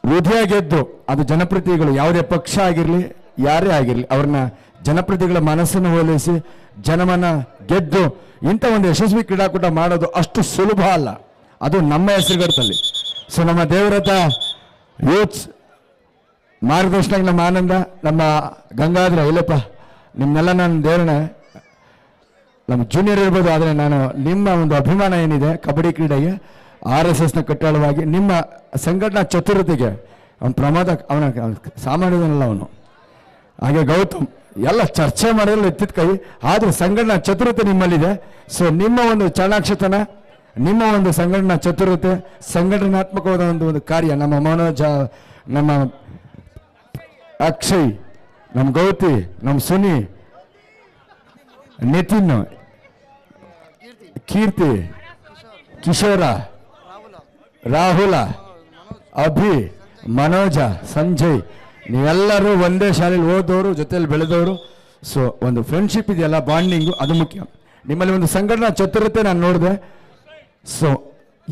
ವಿಧಿಯ ಗೆದ್ದು ಅದು ಜನಪ್ರತಿನಿಧಿಗಳು, ಯಾವುದೇ ಪಕ್ಷ ಆಗಿರಲಿ ಯಾರೇ ಆಗಿರಲಿ, ಅವ್ರನ್ನ ಜನಪ್ರತಿನಿಧಿಗಳ ಮನಸ್ಸನ್ನು ಹೋಲಿಸಿ ಜನಮನ ಗೆದ್ದು ಇಂಥ ಒಂದು ಯಶಸ್ವಿ ಕ್ರೀಡಾಕೂಟ ಮಾಡೋದು ಅಷ್ಟು ಸುಲಭ ಅಲ್ಲ. ಅದು ನಮ್ಮ ಹೆಸರುಗಟ್ಟಲ್ಲಿ. ಸೊ ನಮ್ಮ ದೇವರತ ಯೂತ್ಸ್ ಮಾರ್ಗದರ್ಶನ, ನಮ್ಮ ಆನಂದ, ನಮ್ಮ ಗಂಗಾಧರ, ಇಲ್ಲಪ್ಪ ನಿಮ್ಮನ್ನೆಲ್ಲ ನಾನು ದೇವರನ್ನ ನಮ್ಮ ಜೂನಿಯರ್ ಇರ್ಬೋದು, ಆದರೆ ನಾನು ನಿಮ್ಮ ಒಂದು ಅಭಿಮಾನ ಏನಿದೆ ಕಬಡ್ಡಿ ಕ್ರೀಡೆಗೆ, RSSನ ಕಟ್ಟಾಳವಾಗಿ ನಿಮ್ಮ ಸಂಘಟನಾ ಚತುರತೆಗೆ ಅವನ ಪ್ರಮಾದ, ಅವನ ಸಾಮಾನ್ಯದಲ್ಲ ಅವನು. ಹಾಗೆ ಗೌತಮ್ ಎಲ್ಲ ಚರ್ಚೆ ಮಾಡಿದ್ರೆ ಎತ್ತಿದ ಕೈ, ಆದರೆ ಸಂಘಟನಾ ಚತುರತೆ ನಿಮ್ಮಲ್ಲಿದೆ. ಸೊ ನಿಮ್ಮ ಒಂದು ಚಾಣಾಕ್ಷತನ ನಿಮ್ಮ ಒಂದು ಸಂಘಟನಾ ಚತುರತೆ, ಸಂಘಟನಾತ್ಮಕವಾದ ಒಂದು ಕಾರ್ಯ, ನಮ್ಮ ಮನೋಜ, ನಮ್ಮ ಅಕ್ಷಯ್, ನಮ್ಮ ಗೌತಿ, ನಮ್ಮ ಸುನಿ, ನಿತಿನ್, ಕೀರ್ತಿ, ಕಿಶೋರ, ರಾಹುಲ, ಅಭಿ, ಮನೋಜ, ಸಂಜಯ್, ನೀವೆಲ್ಲರೂ ಒಂದೇ ಶಾಲೆಯಲ್ಲಿ ಓದೋರು, ಜೊತೆಯಲ್ಲಿ ಬೆಳೆದವರು. ಸೊ ಒಂದು ಫ್ರೆಂಡ್ಶಿಪ್ ಇದೆಯಲ್ಲ, ಬಾಂಡಿಂಗು, ಅದು ಮುಖ್ಯ. ನಿಮ್ಮಲ್ಲಿ ಒಂದು ಸಂಘಟನಾ ಚತುರತೆ ನಾನು ನೋಡಿದೆ. ಸೊ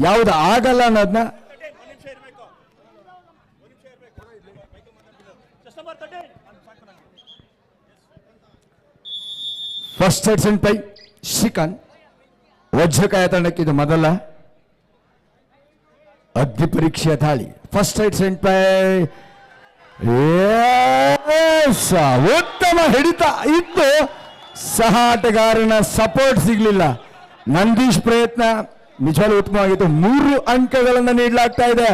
ಯಾವುದು ಆಗಲ್ಲ ಅನ್ನೋದನ್ನ first side sent Pai Srikanth, Vajrakaya ತಂಡಕ್ಕೆ ಇದು ಮೊದಲ ಅಗ್ನಿ ಪರೀಕ್ಷೆಯ ತಾಳಿ. ಫಸ್ಟ್ ಸೈಡ್ ಸೆಂಟ್ ಪೈ ಉತ್ತಮ ಹಿಡಿತ ಇತ್ತು, ಸಹ ಆಟಗಾರನ ಸಪೋರ್ಟ್ ಸಿಗ್ಲಿಲ್ಲ. ನಂದೀಶ್ ಪ್ರಯತ್ನ ನಿಜವಾಗ್ಲೂ ಉತ್ತಮವಾಗಿತ್ತು. 3 ಅಂಕಗಳನ್ನು ನೀಡಲಾಗ್ತಾ ಇದೆ.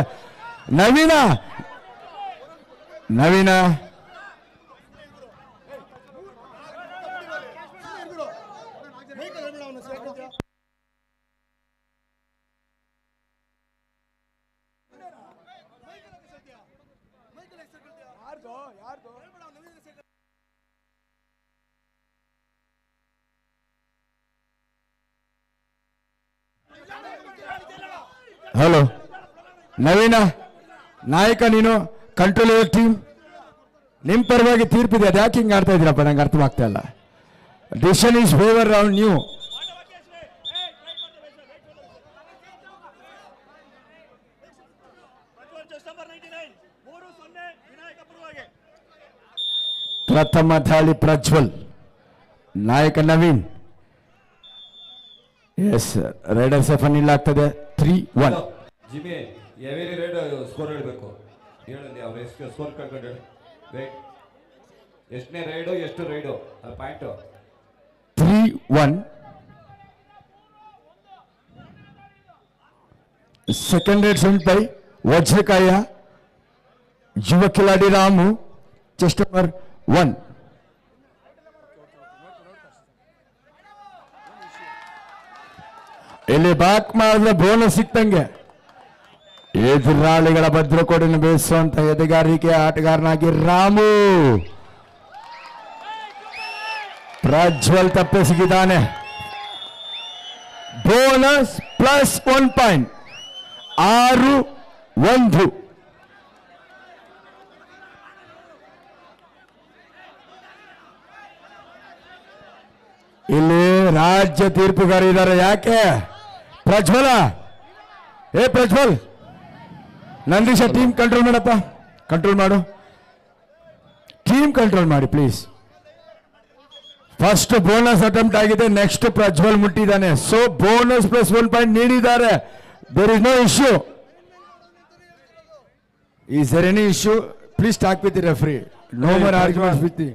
ನವೀನ ಹಲೋ ನವೀನ, ನಾಯಕ ನೀನು, ಕಂಟ್ರೋಲ್ ಯುವರ್ ಟೀಮ್. ನಿಮ್ ಪರವಾಗಿ ತೀರ್ಪಿದೆ, ಅದು ಯಾಕೆ ಹಿಂಗೆ ಆಡ್ತಾ ಇದ್ದೀರಪ್ಪ, ನಂಗೆ ಅರ್ಥವಾಗ್ತಾ ಇಲ್ಲ. Decision is favour round new. ಪ್ರಥಮ ದಾಳಿ ಪ್ರಜ್ವಲ್, ನಾಯಕ ನವೀನ್. ಎಸ್, ರೈಡರ್ ಸೆಫನ್ ಇಲ್ಲ ಆಗ್ತದೆ. 3-1. ಜಿಮ್ಮಿ ಎವರಿ ರೈಡ್ ಸ್ಕೋರ್ ಹೇಳಬೇಕು. ಹೇಳಿ ಅವ್ರು ಎಷ್ಟು ಸ್ಕೋರ್ ಕಳ್ಕೊಂಡು ವೇಟ್, ಎಷ್ಟನೇ ರೈಡು, ಎಷ್ಟು raid, point. 3-1. Second raid sent by Vajrakaya, ಯುವ ಕಿಲಾಡಿ ರಾಮು, ಚೆಸ್ಟ್ ನಂಬರ್ 1. ಇಲ್ಲಿ ಬ್ಯಾಕ್ ಮಾಡಿದ್ರೆ ಬೋನಸ್ ಸಿಕ್ತಂಗೆ. ಎದುರಾಳಿಗಳ ಭದ್ರಕೋಟೆಯನ್ನು ಬೇಯಿಸುವಂತ ಎದೆಗಾರಿಕೆ ಆಟಗಾರನಾಗಿ ರಾಮು. ಪ್ರಜ್ವಲ್ ತಪ್ಪಿಸಿದ್ದಾನೆ. Bonus plus 1 point. 6-1. ಇಲ್ಲಿ ರಾಜ್ಯ ತೀರ್ಪುಗಾರ ಇದ್ದಾರೆ. ಯಾಕೆ ಪ್ರಜ್ವಲ, ಪ್ರಜ್ವಲ್, ನಂದೀಶ ಟೀಮ್ ಕಂಟ್ರೋಲ್ ಮಾಡಪ್ಪ, ಕಂಟ್ರೋಲ್ ಮಾಡು, ಟೀಮ್ ಕಂಟ್ರೋಲ್ ಮಾಡಿ ಪ್ಲೀಸ್. ಫಸ್ಟ್ ಬೋನಸ್ ಅಟೆಂಪ್ಟ್ ಆಗಿದೆ, ನೆಕ್ಸ್ಟ್ ಪ್ರಜ್ವಲ್ ಮುಟ್ಟಿದ್ದಾನೆ. ಸೊ ಬೋನಸ್ ಪ್ಲಸ್ 1 ಪಾಯಿಂಟ್ ನೀಡಿದ್ದಾರೆ. There is no issue. Is there any issue? Please talk with the referee. No more arguments with the.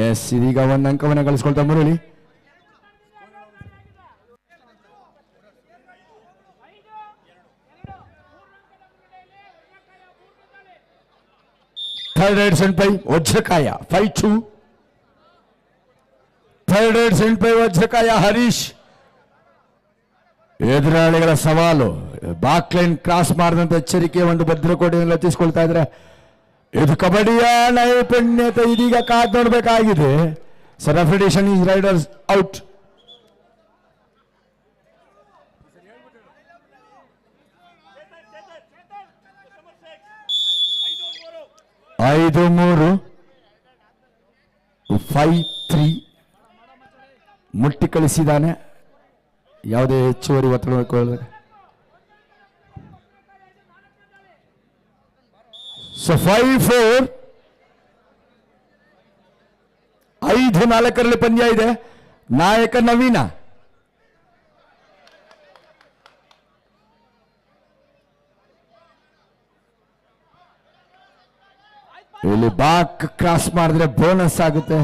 Yes, ಇದೀಗ 1 ಅಂಕವನ್ನು ಗಳಿಸ್ಕೊಳ್ತಾ Murali. Third raid sent by Vajrakaya 5-2. Third raid sent by Vajrakaya Harish. ಎದುರಾಳಿಗಳ ಸವಾಲು, ಬಾಕ್ಲೈನ್ ಕ್ರಾಸ್ ಮಾಡಿದಂತ ಎಚ್ಚರಿಕೆ ಒಂದು ಭದ್ರಕೋಟೆಯನ್ನು ರಚಿಸಿಕೊಳ್ತಾ ಇದ್ರೆ. ಇದು ಕಬಡ್ಡಿಯ ನೈಪುಣ್ಯತೆ ಇದೀಗ ಕಾದ್ ನೋಡಬೇಕಾಗಿದೆ. ರೆಫ್ರಿಡೇಷನ್ ಈಸ್ ರೈಡರ್ಸ್ ಔಟ್. ಐದು 3 5-3 ಮುಟ್ಟಿ ಕಳಿಸಿದ್ದಾನೆ. ಯಾವುದೇ ಹೆಚ್ಚುವರಿ ಒತ್ತಡ. ಸೊ 5-4. 5-4 ಪಂದ್ಯ ಇದೆ. ನಾಯಕ ನವೀನ. ಇಲ್ಲಿ ಬಾಕ್ ಕ್ರಾಸ್ ಮಾಡಿದ್ರೆ ಬೋನಸ್ ಆಗುತ್ತೆ.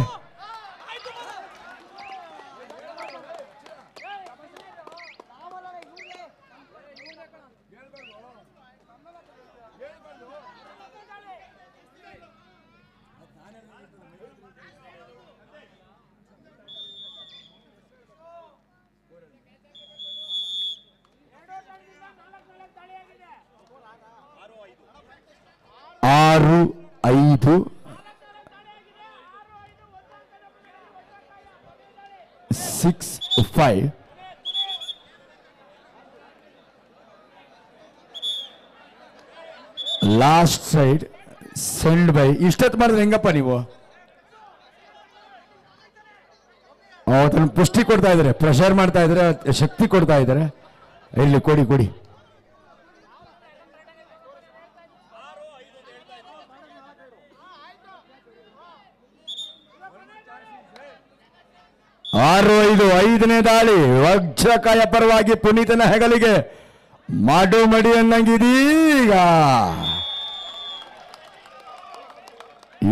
6-5 6-5 ಲಾಸ್ಟ್ ಸೈಡ್ ಸೆಂಡ್ ಬೈ. ಇಷ್ಟೊತ್ತು ಮಾಡಿದ್ರೆ ಹೆಂಗಪ್ಪ ನೀವು? ಅವತ್ತನ್ನು ಪುಷ್ಟಿ ಕೊಡ್ತಾ ಇದ್ದಾರೆ, ಪ್ರೆಷರ್ ಮಾಡ್ತಾ ಇದ್ದಾರೆ, ಶಕ್ತಿ ಕೊಡ್ತಾ ಇದ್ದಾರೆ. ಇಲ್ಲಿ ಕೊಡಿ ಕೊಡಿ. ಆರು ಐದು 5ನೇ ದಾಳಿ ವಜ್ರಕಾಯ ಪರವಾಗಿ ಪುನೀತನ ಹೆಗಲಿಗೆ ಮಾಡು ಮಡಿ ಅನ್ನಂಗಿದೀಗ.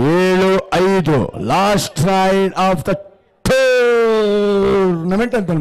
7-5 last raid of the tournament ಅಂತ